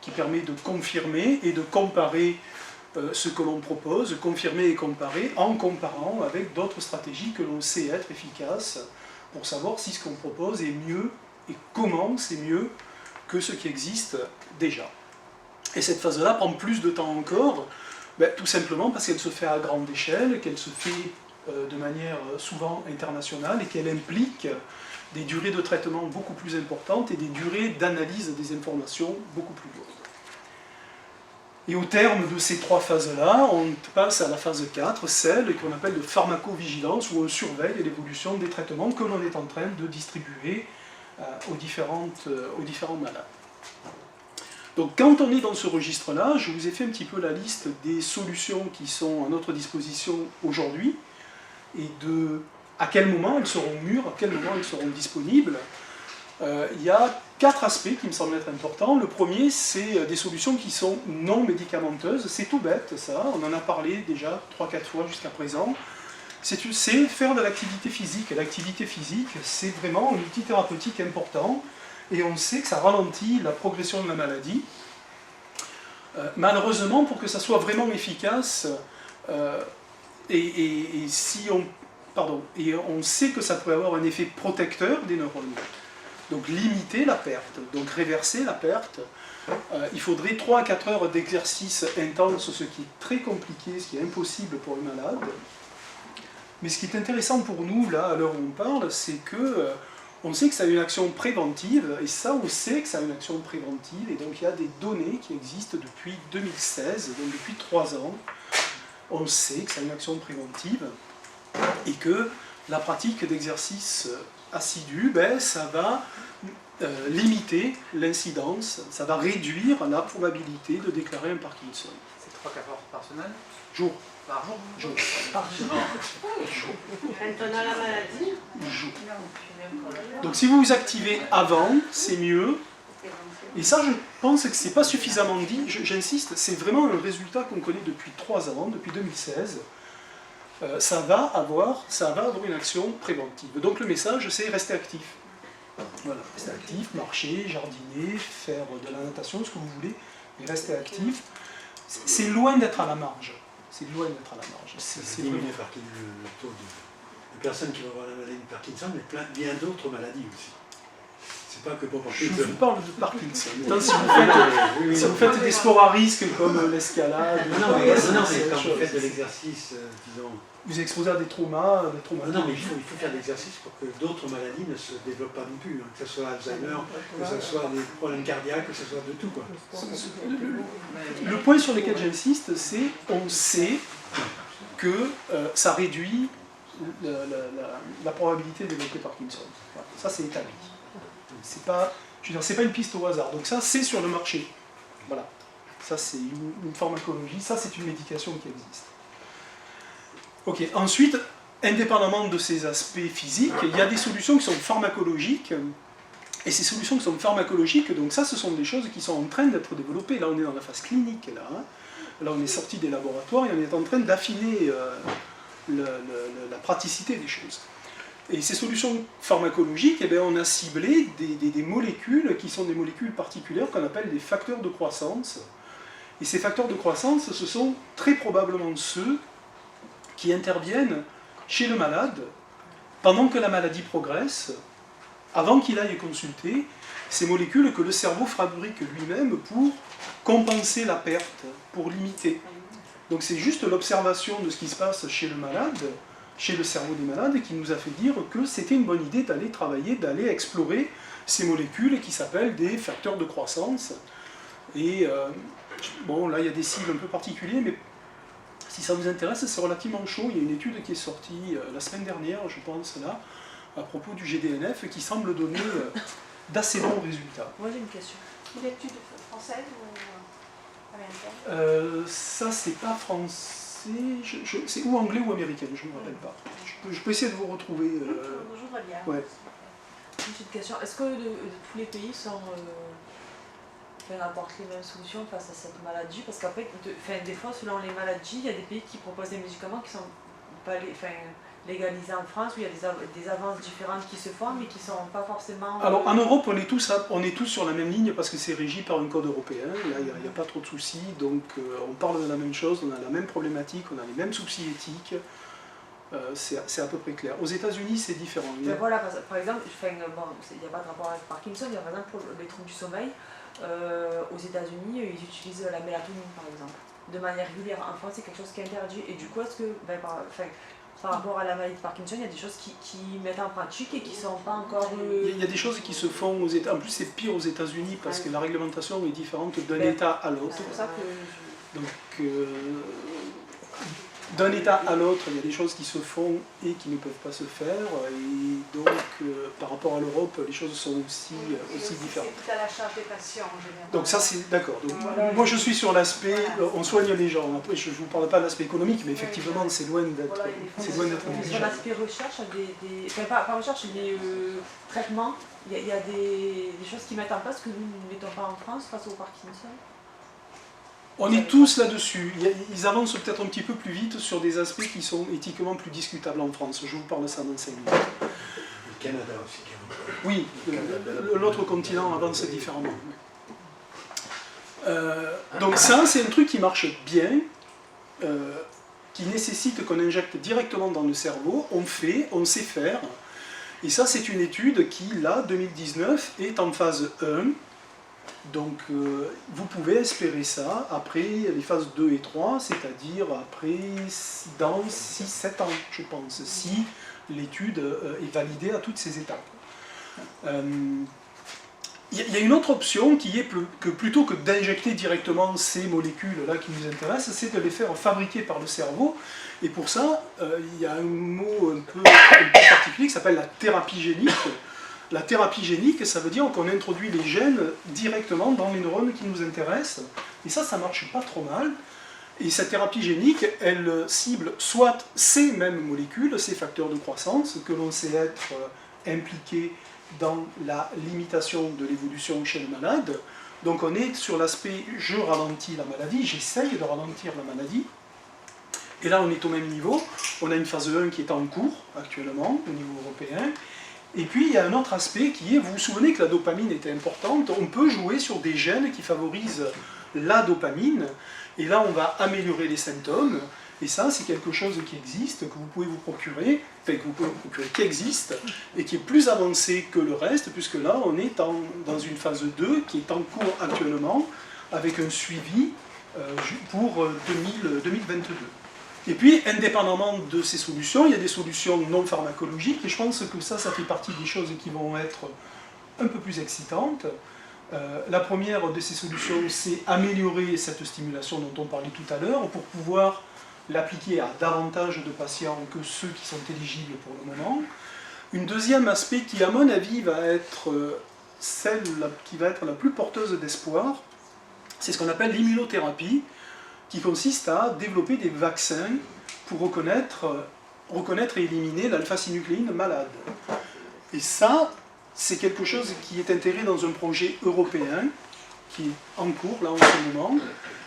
qui permet de confirmer et de comparer ce que l'on propose, confirmer et comparer, en comparant avec d'autres stratégies que l'on sait être efficaces, pour savoir si ce qu'on propose est mieux et comment c'est mieux que ce qui existe déjà. Et cette phase-là prend plus de temps encore, ben, tout simplement parce qu'elle se fait à grande échelle, qu'elle se fait de manière souvent internationale et qu'elle implique des durées de traitement beaucoup plus importantes et des durées d'analyse des informations beaucoup plus lourdes. Et au terme de ces 3 phases-là, on passe à la phase 4, celle qu'on appelle de pharmacovigilance, où on surveille l'évolution des traitements que l'on est en train de distribuer aux différents malades. Donc quand on est dans ce registre-là, je vous ai fait un petit peu la liste des solutions qui sont à notre disposition aujourd'hui, et à quel moment elles seront mûres, à quel moment elles seront disponibles. Il y a 4 aspects qui me semblent être importants. Le premier, c'est des solutions qui sont non médicamenteuses. C'est tout bête, ça. On en a parlé déjà 3-4 fois jusqu'à présent. C'est faire de l'activité physique. Et l'activité physique, c'est vraiment un outil thérapeutique important. Et on sait que ça ralentit la progression de la maladie. Malheureusement, pour que ça soit vraiment efficace, on sait que ça pourrait avoir un effet protecteur des neurones. Donc limiter la perte, donc réverser la perte. Il faudrait 3 à 4 heures d'exercice intense, ce qui est très compliqué, ce qui est impossible pour le malade. Mais ce qui est intéressant pour nous, là, à l'heure où on parle, c'est que on sait que ça a une action préventive, et ça, on sait que ça a une action préventive, et donc il y a des données qui existent depuis 2016, donc depuis 3 ans. On sait que ça a une action préventive, et que la pratique d'exercice assidu, ben, ça va limiter l'incidence, ça va réduire la probabilité de déclarer un Parkinson. C'est 3-4 heures par semaine? Jour. Par jour? Jour. Quand on a la maladie, Jour. Donc si vous vous activez avant, c'est mieux. éventuellement. Et ça, je pense que c'est pas suffisamment dit, j'insiste, c'est vraiment un résultat qu'on connaît depuis 3 ans, depuis 2016. Ça va avoir une action préventive. Donc le message, c'est rester actif. Voilà, rester actif, marcher, jardiner, faire de la natation, ce que vous voulez, mais rester actif. C'est loin d'être à la marge. C'est loin d'être à la marge. C'est diminué vraiment... par le taux de personnes qui vont avoir la maladie de Parkinson, mais bien d'autres maladies aussi. C'est pas que pour Je Parkinson. vous parle de Parkinson. Maintenant, si vous faites des sports à risque comme l'escalade, Non, mais quand vous faites de l'exercice, disons... vous exposez à des traumas, Non, mais il faut faire de l'exercice pour que d'autres maladies ne se développent pas non plus, hein, que ce soit Alzheimer, que ce soit des problèmes cardiaques, que ce soit de tout, quoi. Le point sur lequel j'insiste, c'est on sait que ça réduit la probabilité d'évoquer Parkinson. Voilà. Ça, c'est établi. C'est pas une piste au hasard. Donc ça, c'est sur le marché. Voilà. Ça, c'est une pharmacologie. Ça, c'est une médication qui existe. Ok. Ensuite, indépendamment de ces aspects physiques, il y a des solutions qui sont pharmacologiques. Et ces solutions qui sont pharmacologiques, donc ça, ce sont des choses qui sont en train d'être développées. Là, on est dans la phase clinique. Là, on est sorti des laboratoires et on est en train d'affiner la praticité des choses. Et ces solutions pharmacologiques, eh bien, on a ciblé des molécules qui sont des molécules particulières qu'on appelle des facteurs de croissance. Et ces facteurs de croissance, ce sont très probablement ceux qui interviennent chez le malade pendant que la maladie progresse, avant qu'il aille consulter, ces molécules que le cerveau fabrique lui-même pour compenser la perte, pour limiter. Donc c'est juste l'observation de ce qui se passe chez le malade, chez le cerveau des malades, qui nous a fait dire que c'était une bonne idée d'aller travailler, d'aller explorer ces molécules qui s'appellent des facteurs de croissance. Et bon, là il y a des cibles un peu particuliers, mais si ça vous intéresse, c'est relativement chaud. Il y a une étude qui est sortie la semaine dernière, je pense, là, à propos du GDNF, qui semble donner d'assez bons résultats. Moi j'ai une question. Une étude française ou américaine? Ça, c'est pas français, c'est ou anglais ou américain, je ne me rappelle pas. Je peux essayer de vous retrouver. Je voudrais bien. Ouais. Une petite question. Est-ce que tous les pays apportent les mêmes solutions face à cette maladie? Parce qu'après, des fois, selon les maladies, il y a des pays qui proposent des médicaments qui sont pas légalisés en France, où il y a des avances différentes qui se font, mais qui ne sont pas forcément... Alors en Europe, on est tous sur la même ligne parce que c'est régi par un code européen. Là, il n'y a pas trop de soucis. Donc on parle de la même chose, on a la même problématique, on a les mêmes soucis éthiques. C'est à peu près clair. Aux États-Unis, c'est différent. Ben voilà, par exemple, il n'y a pas de rapport avec Parkinson, il y a par exemple pour les troubles du sommeil. Aux États-Unis, ils utilisent la mélatonine par exemple, de manière régulière. En France, c'est quelque chose qui est interdit. Et du coup, est-ce que, par rapport à la maladie de Parkinson, il y a des choses qui mettent en pratique et qui ne sont pas encore... Il y a des choses qui se font aux États. En plus, c'est pire aux États-Unis parce que la réglementation est différente d'un État à l'autre. C'est pour ça que Donc, d'un État à l'autre, il y a des choses qui se font et qui ne peuvent pas se faire. Et donc, par rapport à l'Europe, les choses sont aussi différentes. C'est à la charge des patients en général. Donc ça, c'est d'accord. Moi, je suis sur l'aspect, on soigne les gens. Après, je ne vous parle pas de l'aspect économique, mais effectivement, c'est loin d'être sur négligeable. l'aspect recherche, pas recherche, mais traitement, il y a des choses qui mettent en place que nous ne mettons pas en France face au Parkinson. On est tous là-dessus. Ils avancent peut-être un petit peu plus vite sur des aspects qui sont éthiquement plus discutables en France. Je vous parle de ça dans 5 minutes. Le Canada aussi. Oui, l'autre continent avance différemment. Donc ça, c'est un truc qui marche bien, qui nécessite qu'on injecte directement dans le cerveau. On sait faire. Et ça, c'est une étude qui, là, 2019, est en phase 1. Donc vous pouvez espérer ça après les phases 2 et 3, c'est-à-dire dans 6-7 ans, je pense, si l'étude est validée à toutes ces étapes. Il y a une autre option qui est que plutôt que d'injecter directement ces molécules-là qui nous intéressent, c'est de les faire fabriquer par le cerveau. Et pour ça, il y a un mot un peu particulier qui s'appelle la thérapie génique. La thérapie génique, ça veut dire qu'on introduit les gènes directement dans les neurones qui nous intéressent. Et ça marche pas trop mal. Et cette thérapie génique, elle cible soit ces mêmes molécules, ces facteurs de croissance, que l'on sait être impliqués dans la limitation de l'évolution chez le malade. Donc on est sur l'aspect je ralentis la maladie, j'essaye de ralentir la maladie. Et là on est au même niveau, on a une phase 1 qui est en cours actuellement au niveau européen. Et puis il y a un autre aspect qui est, vous vous souvenez que la dopamine était importante, on peut jouer sur des gènes qui favorisent la dopamine, et là on va améliorer les symptômes, et ça c'est quelque chose qui existe, que vous pouvez vous procurer, qui existe, et qui est plus avancé que le reste, puisque là on est dans une phase 2 qui est en cours actuellement, avec un suivi pour 2022. Et puis, indépendamment de ces solutions, il y a des solutions non pharmacologiques, et je pense que ça fait partie des choses qui vont être un peu plus excitantes. La première de ces solutions, c'est améliorer cette stimulation dont on parlait tout à l'heure, pour pouvoir l'appliquer à davantage de patients que ceux qui sont éligibles pour le moment. Une deuxième aspect qui, à mon avis, va être celle qui va être la plus porteuse d'espoir, c'est ce qu'on appelle l'immunothérapie, qui consiste à développer des vaccins pour reconnaître et éliminer l'alpha-synucléine malade. Et ça, c'est quelque chose qui est intégré dans un projet européen qui est en cours, là, en ce moment.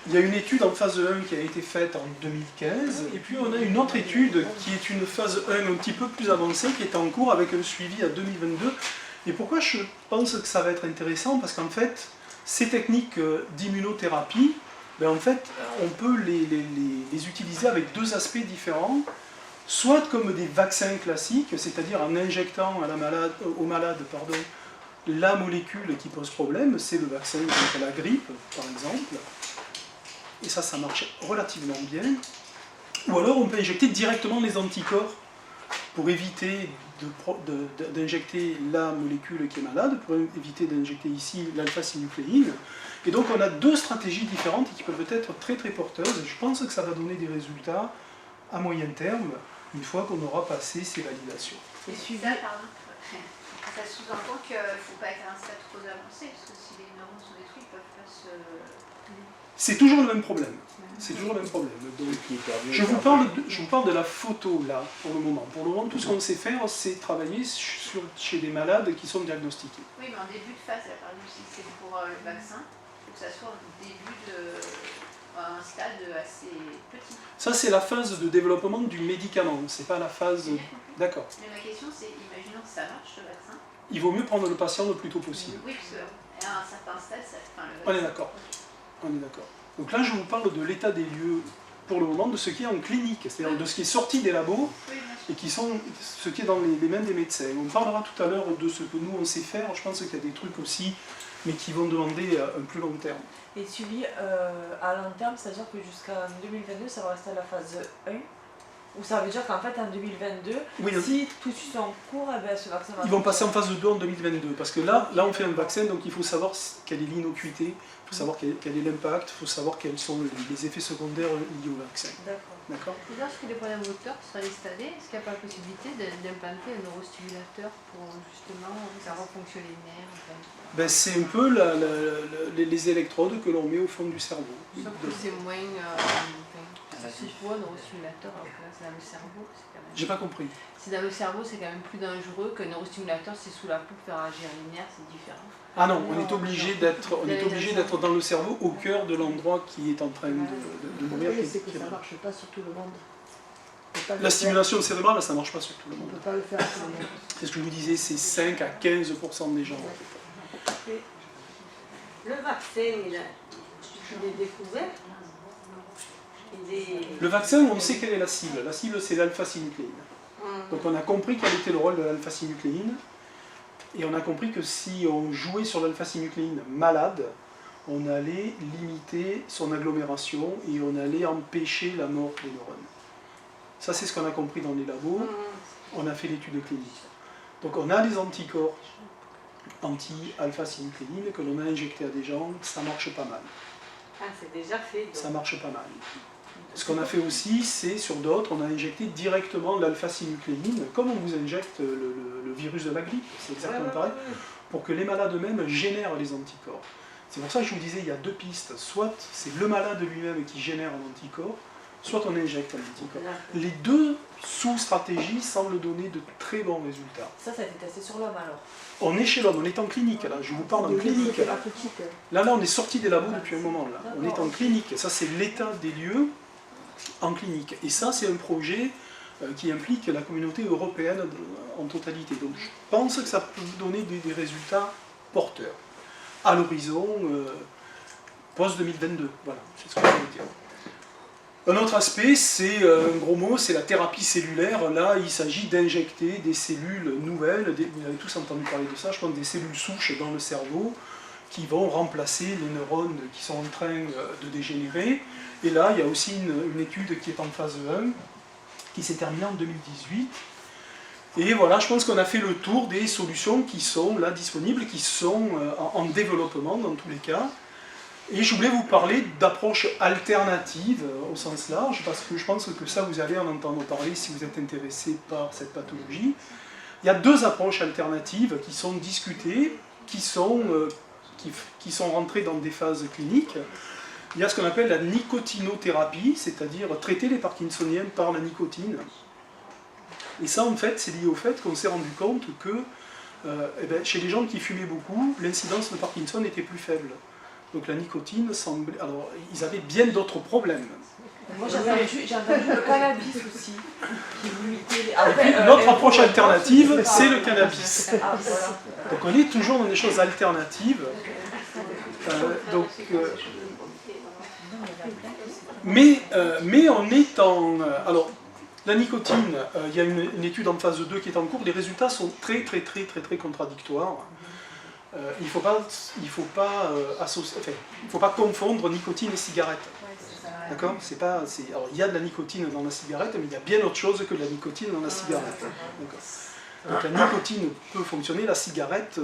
Il y a une étude en phase 1 qui a été faite en 2015, et puis on a une autre étude qui est une phase 1 un petit peu plus avancée, qui est en cours avec un suivi à 2022. Et pourquoi je pense que ça va être intéressant? Parce qu'en fait, ces techniques d'immunothérapie, en fait, on peut les utiliser avec deux aspects différents, soit comme des vaccins classiques, c'est-à-dire en injectant au malade la molécule qui pose problème, c'est le vaccin contre la grippe, par exemple, et ça marche relativement bien, ou alors on peut injecter directement les anticorps pour éviter d'injecter la molécule qui est malade, pour éviter d'injecter ici l'alpha-synucléine. Et donc on a deux stratégies différentes qui peuvent être très très porteuses. Je pense que ça va donner des résultats à moyen terme, une fois qu'on aura passé ces validations. Et ça, pardon, ça sous-entend qu'il ne faut pas être à un stade trop avancé, parce que si les neurones sont détruits, ils ne peuvent pas se... C'est toujours le même problème. C'est toujours le même problème. Donc, je vous parle de la photo là, pour le moment. Pour le moment, tout ce qu'on sait faire, c'est travailler chez des malades qui sont diagnostiqués. Oui, mais en début de phase, par exemple, si c'est pour le vaccin, il faut que ça soit au début un stade assez petit. Ça, c'est la phase de développement du médicament, c'est pas la phase... D'accord. Mais ma question, c'est, imaginons que ça marche, ce vaccin. Il vaut mieux prendre le patient le plus tôt possible. Oui, parce qu'à un certain stade, On est d'accord. On est d'accord. Donc là, je vous parle de l'état des lieux, pour le moment, de ce qui est en clinique, c'est-à-dire de ce qui est sorti des labos, et qui sont ce qui est dans les mains des médecins. On parlera tout à l'heure de ce que nous, on sait faire. Je pense qu'il y a des trucs aussi, mais qui vont demander un plus long terme. Et suivi à long terme, c'est-à-dire que jusqu'en 2022, ça va rester à la phase 1, ou ça veut dire qu'en fait, en 2022, oui, si tout suit en cours, eh bien, ce vaccin va... Ils vont passer en phase 2 en 2022, parce que là, on fait un vaccin, donc il faut savoir quelle est l'innocuité, il faut savoir quel est l'impact, il faut savoir quels sont les effets secondaires liés au vaccin. D'accord. Et lorsque les problèmes moteurs seraient installés, est-ce qu'il n'y a pas la possibilité d'implanter un neurostimulateur pour justement faire fonctionner les nerfs? C'est un peu les électrodes que l'on met au fond du cerveau. Sauf que c'est moins... c'est quoi un neurostimulateur alors que là c'est dans le cerveau, c'est quand même... J'ai pas compris. C'est dans le cerveau, c'est quand même plus dangereux qu'un neurostimulateur, c'est sous la peau pour faire agir les nerfs, c'est différent. Ah non, on est obligé d'être dans le cerveau, au cœur de l'endroit qui est en train de mourir. C'est que ça ne marche pas sur tout le monde. La stimulation cérébrale, ça ne marche pas sur tout le monde. On ne peut pas le faire sur tout le monde. C'est ce que je vous disais, c'est 5 à 15% des gens. Le vaccin, il est découvert. Le vaccin, on sait quelle est la cible. La cible, c'est l'alpha-synucléine. Donc on a compris quel était le rôle de l'alpha-synucléine. Et on a compris que si on jouait sur l'alpha-synucléine malade, on allait limiter son agglomération et on allait empêcher la mort des neurones. Ça, c'est ce qu'on a compris dans les labos. On a fait l'étude clinique. Donc on a des anticorps anti-alpha-synucléine que l'on a injectés à des gens, ça marche pas mal. Ah, c'est déjà fait. Donc. Ça marche pas mal. Ce qu'on a fait aussi, c'est sur d'autres, on a injecté directement l'alpha-synucléine, comme on vous injecte le virus de la grippe, c'est exactement pareil, pour que les malades eux-mêmes génèrent les anticorps. C'est pour ça que je vous disais, il y a deux pistes. Soit c'est le malade lui-même qui génère un anticorps, soit on injecte un anticorps. Les deux sous-stratégie semble donner de très bons résultats. Ça a été testé sur l'homme alors. On est chez l'homme, on est en clinique là, je vous parle en clinique. Là, on est sorti des labos depuis un moment là. On est en clinique, ça c'est l'état des lieux en clinique. Et ça c'est un projet qui implique la communauté européenne en totalité. Donc je pense que ça peut donner des résultats porteurs à l'horizon post-2022. Voilà, c'est ce que je voulais dire. Un autre aspect, c'est un gros mot, c'est la thérapie cellulaire. Là, il s'agit d'injecter des cellules nouvelles, vous avez tous entendu parler de ça, je pense des cellules souches dans le cerveau qui vont remplacer les neurones qui sont en train de dégénérer. Et là, il y a aussi une étude qui est en phase 1, qui s'est terminée en 2018. Et voilà, je pense qu'on a fait le tour des solutions qui sont là disponibles, qui sont en développement dans tous les cas. Et je voulais vous parler d'approches alternatives au sens large, parce que je pense que ça, vous allez en entendre parler si vous êtes intéressé par cette pathologie. Il y a deux approches alternatives qui sont discutées, qui sont rentrées dans des phases cliniques. Il y a ce qu'on appelle la nicotinothérapie, c'est-à-dire traiter les parkinsoniens par la nicotine. Et ça, en fait, c'est lié au fait qu'on s'est rendu compte que chez les gens qui fumaient beaucoup, l'incidence de Parkinson était plus faible. Donc la nicotine semblait... Alors, ils avaient bien d'autres problèmes. Moi, j'ai entendu le cannabis aussi, qui limitait les... Et puis, l'autre approche alternative, c'est le cannabis. Ah, voilà. Donc on est toujours dans des choses alternatives. Mais on est en... Alors, la nicotine, il y a une étude en phase 2 qui est en cours, les résultats sont très contradictoires. Il ne faut pas confondre nicotine et cigarette. D'accord ? Alors, il y a de la nicotine dans la cigarette, mais il y a bien autre chose que de la nicotine dans la cigarette. Donc la nicotine peut fonctionner, la cigarette,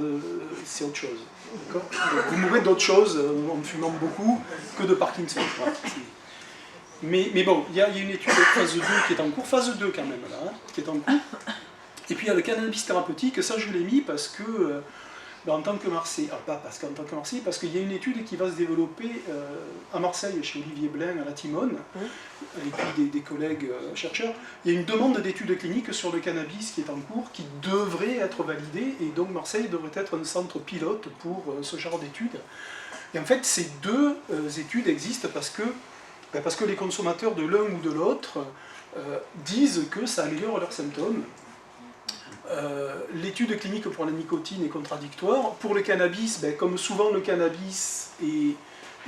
c'est autre chose. Donc, vous mourrez d'autre chose en fumant beaucoup que de Parkinson. Voilà. Mais bon, il y a une étude de phase 2 qui est en cours, phase 2 quand même, là, qui est en cours. Et puis il y a le cannabis thérapeutique, ça je l'ai mis parce que... en tant que Marseillais, pas parce qu'en tant que Marseillais, parce qu'il y a une étude qui va se développer à Marseille, chez Olivier Blain à la Timone, et puis des collègues chercheurs. Il y a une demande d'études cliniques sur le cannabis qui est en cours, qui devrait être validée, et donc Marseille devrait être un centre pilote pour ce genre d'études. Et en fait, ces deux études existent parce que les consommateurs de l'un ou de l'autre disent que ça améliore leurs symptômes. L'étude clinique pour la nicotine est contradictoire. Pour le cannabis, comme souvent le cannabis est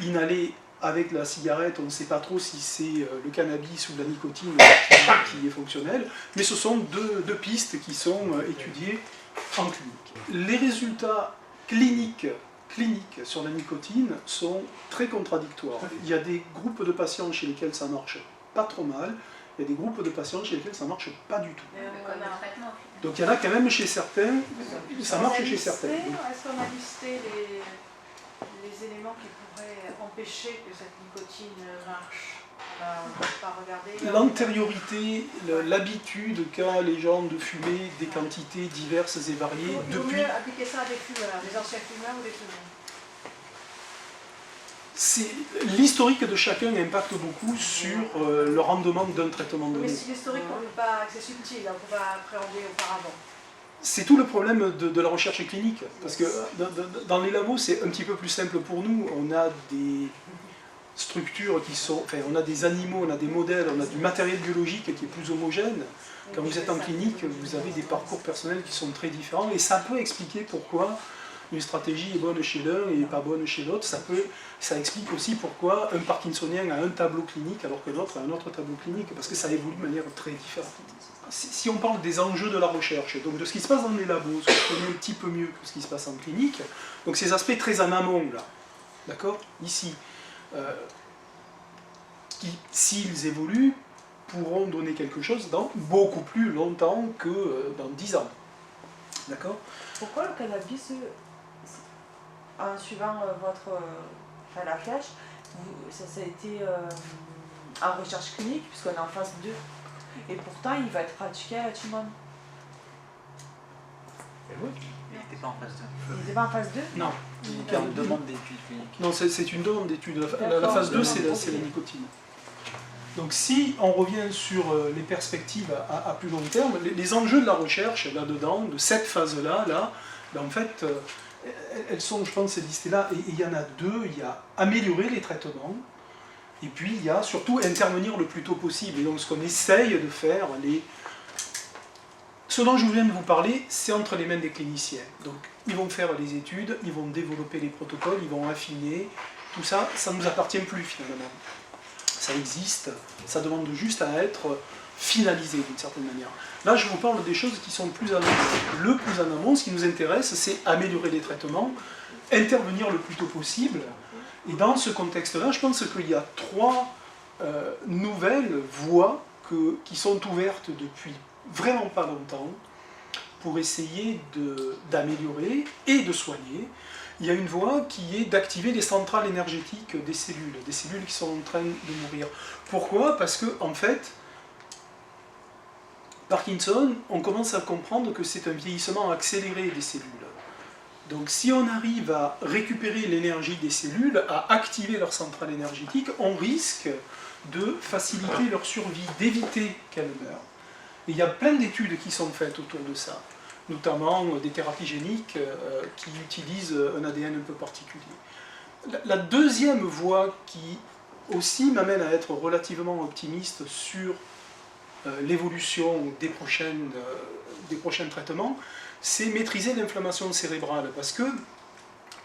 inhalé avec la cigarette, on ne sait pas trop si c'est le cannabis ou la nicotine qui est fonctionnelle, mais ce sont deux pistes qui sont étudiées en clinique. Les résultats cliniques sur la nicotine sont très contradictoires. Il y a des groupes de patients chez lesquels ça marche pas trop mal, il y a des groupes de patients chez lesquels ça marche pas du tout. Donc il y en a quand même chez certains, ça marche chez certains. Est-ce qu'on a listé les éléments qui pourraient empêcher que cette nicotine marche? L'antériorité, l'habitude qu'a les gens de fumer des quantités diverses et variées Il vaut mieux appliquer ça à des fumeurs, des anciens fumeurs ou des fumeurs. L'historique de chacun impacte beaucoup sur le rendement d'un traitement donné. Mais si l'historique, c'est subtil, on ne peut pas appréhender auparavant. C'est tout le problème de la recherche clinique, parce que dans les labos c'est un petit peu plus simple pour nous, on a des structures qui sont, on a des animaux, on a des modèles, on a du matériel biologique qui est plus homogène. Quand vous êtes en clinique, vous avez des parcours personnels qui sont très différents, et ça peut expliquer pourquoi une stratégie est bonne chez l'un et pas bonne chez l'autre. Ça explique aussi pourquoi un parkinsonien a un tableau clinique alors que l'autre a un autre tableau clinique, parce que ça évolue de manière très différente. Si on parle des enjeux de la recherche, donc de ce qui se passe dans les labos, ce que je connais un petit peu mieux que ce qui se passe en clinique, donc ces aspects très en amont là, d'accord, ici, qui, s'ils évoluent, pourront donner quelque chose dans beaucoup plus longtemps que dans 10 ans. D'accord ? Pourquoi le cannabis, en suivant la flèche, ça a été en recherche clinique, puisqu'on est en phase 2, et pourtant il va être pratiqué à la Timone. Il n'était pas en phase 2. Il n'était pas en phase 2 ? Non. Il y a une demande d'études cliniques. Non, c'est une demande d'étude. La phase 2, c'est la nicotine. Donc si on revient sur les perspectives à plus long terme, les enjeux de la recherche là-dedans, de cette phase-là, ben en fait, elles sont, je pense, listées là, et il y en a deux. Il y a améliorer les traitements, et puis il y a surtout intervenir le plus tôt possible. Et donc ce qu'on essaye de faire, ce dont je viens de vous parler, c'est entre les mains des cliniciens. Donc ils vont faire les études, ils vont développer les protocoles, ils vont affiner, tout ça, ça ne nous appartient plus finalement. Ça existe, ça demande juste à être finalisé d'une certaine manière. Là, je vous parle des choses qui sont plus en amont. Le plus en amont, ce qui nous intéresse, c'est améliorer les traitements, intervenir le plus tôt possible. Et dans ce contexte-là, je pense qu'il y a trois nouvelles voies qui sont ouvertes depuis vraiment pas longtemps pour essayer d'améliorer et de soigner. Il y a une voie qui est d'activer les centrales énergétiques des cellules qui sont en train de mourir. Pourquoi? Parce que, en fait, Parkinson, on commence à comprendre que c'est un vieillissement accéléré des cellules. Donc si on arrive à récupérer l'énergie des cellules, à activer leurs centrales énergétiques, on risque de faciliter leur survie, d'éviter qu'elles meurent. Et il y a plein d'études qui sont faites autour de ça, notamment des thérapies géniques qui utilisent un ADN un peu particulier. La deuxième voie qui aussi m'amène à être relativement optimiste sur l'évolution des prochains traitements, c'est maîtriser l'inflammation cérébrale. Parce que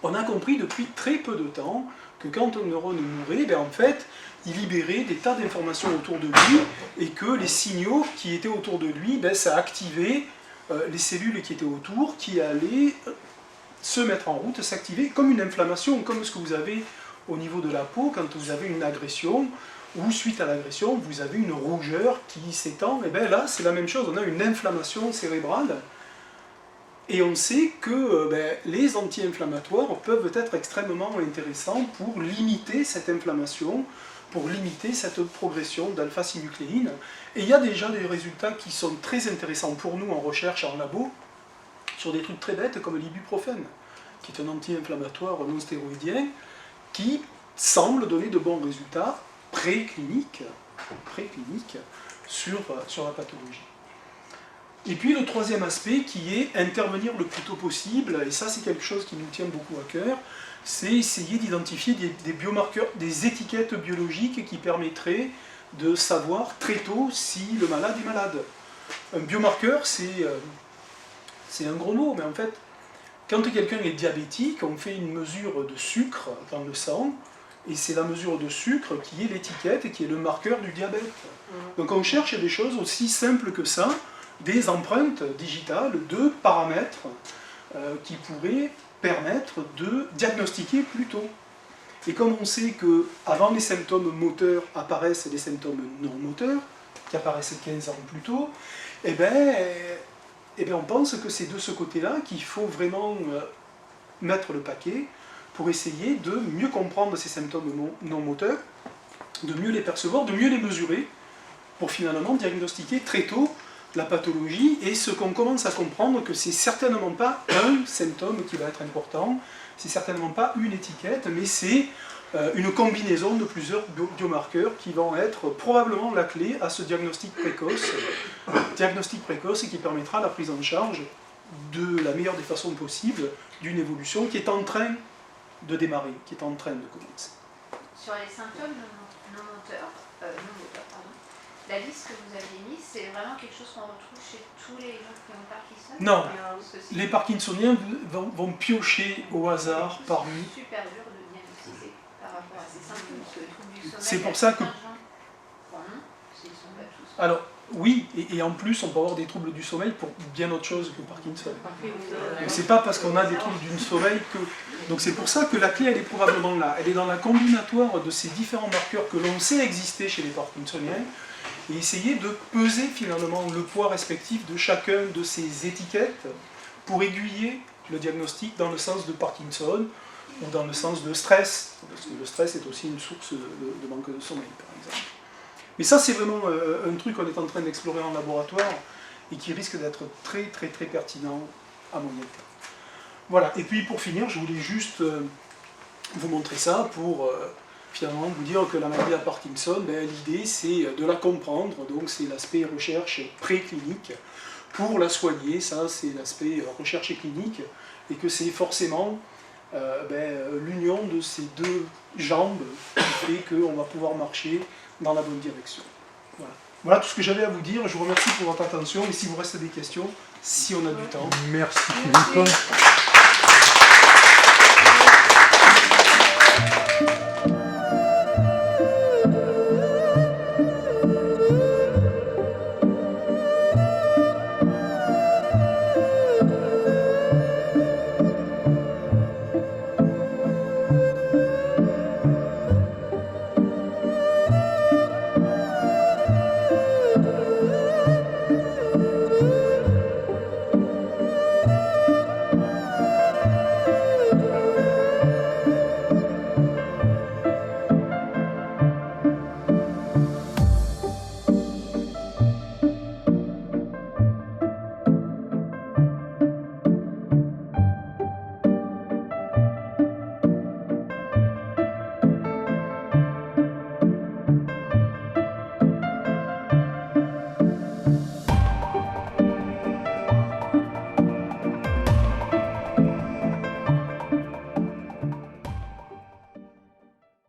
on a compris depuis très peu de temps que quand un neurone mourait, ben en fait, il libérait des tas d'informations autour de lui et que les signaux qui étaient autour de lui, ben, ça activait les cellules qui étaient autour, qui allaient se mettre en route, s'activer comme une inflammation, comme ce que vous avez au niveau de la peau quand vous avez une agression, ou suite à l'agression, vous avez une rougeur qui s'étend, et bien là, c'est la même chose, on a une inflammation cérébrale, et on sait que les anti-inflammatoires peuvent être extrêmement intéressants pour limiter cette inflammation, pour limiter cette progression d'alpha-synucléine. Et il y a déjà des résultats qui sont très intéressants pour nous en recherche en labo, sur des trucs très bêtes comme l'ibuprofène, qui est un anti-inflammatoire non stéroïdien, qui semble donner de bons résultats précliniques sur la pathologie. Et puis le troisième aspect qui est intervenir le plus tôt possible, et ça c'est quelque chose qui nous tient beaucoup à cœur, c'est essayer d'identifier des biomarqueurs, des étiquettes biologiques qui permettraient de savoir très tôt si le malade est malade. Un biomarqueur, c'est un gros mot, mais en fait, quand quelqu'un est diabétique, on fait une mesure de sucre dans le sang, et c'est la mesure de sucre qui est l'étiquette et qui est le marqueur du diabète. Donc on cherche des choses aussi simples que ça, des empreintes digitales de paramètres qui pourraient permettre de diagnostiquer plus tôt. Et comme on sait qu'avant les symptômes moteurs apparaissent des symptômes non moteurs, qui apparaissent 15 ans plus tôt, eh bien on pense que c'est de ce côté-là qu'il faut vraiment mettre le paquet pour essayer de mieux comprendre ces symptômes non moteurs, de mieux les percevoir, de mieux les mesurer, pour finalement diagnostiquer très tôt la pathologie, et ce qu'on commence à comprendre que c'est certainement pas un symptôme qui va être important, c'est certainement pas une étiquette, mais c'est une combinaison de plusieurs biomarqueurs qui vont être probablement la clé à ce diagnostic précoce qui permettra la prise en charge de la meilleure des façons possibles d'une évolution qui est en train de démarrer, qui est en train de commencer. Sur les symptômes non moteurs, la liste que vous aviez mise, c'est vraiment quelque chose qu'on retrouve chez tous les gens qui ont Parkinson? Non, les Parkinsoniens vont piocher au hasard parmi... C'est super dur de diagnostiquer par rapport à ces symptômes, parce que les troubles du sommeil... C'est pour ça que... Alors, oui, et en plus, on peut avoir des troubles du sommeil pour bien autre chose que Parkinson. C'est pas parce qu'on a des troubles du sommeil que... Donc c'est pour ça que la clé, elle est probablement là. Elle est dans la combinatoire de ces différents marqueurs que l'on sait exister chez les Parkinsoniens, et essayer de peser finalement le poids respectif de chacun de ces étiquettes pour aiguiller le diagnostic dans le sens de Parkinson ou dans le sens de stress, parce que le stress est aussi une source de manque de sommeil, par exemple. Mais ça, c'est vraiment un truc qu'on est en train d'explorer en laboratoire et qui risque d'être très très très pertinent à moyen terme. Voilà, et puis pour finir, je voulais juste vous montrer ça pour finalement vous dire que la maladie à Parkinson, l'idée c'est de la comprendre, donc c'est l'aspect recherche préclinique. Pour la soigner, ça c'est l'aspect recherche clinique, et que c'est forcément l'union de ces deux jambes qui fait qu'on va pouvoir marcher dans la bonne direction. Voilà tout ce que j'avais à vous dire. Je vous remercie pour votre attention, et si vous restez des questions, si on a du temps. Merci Philippe.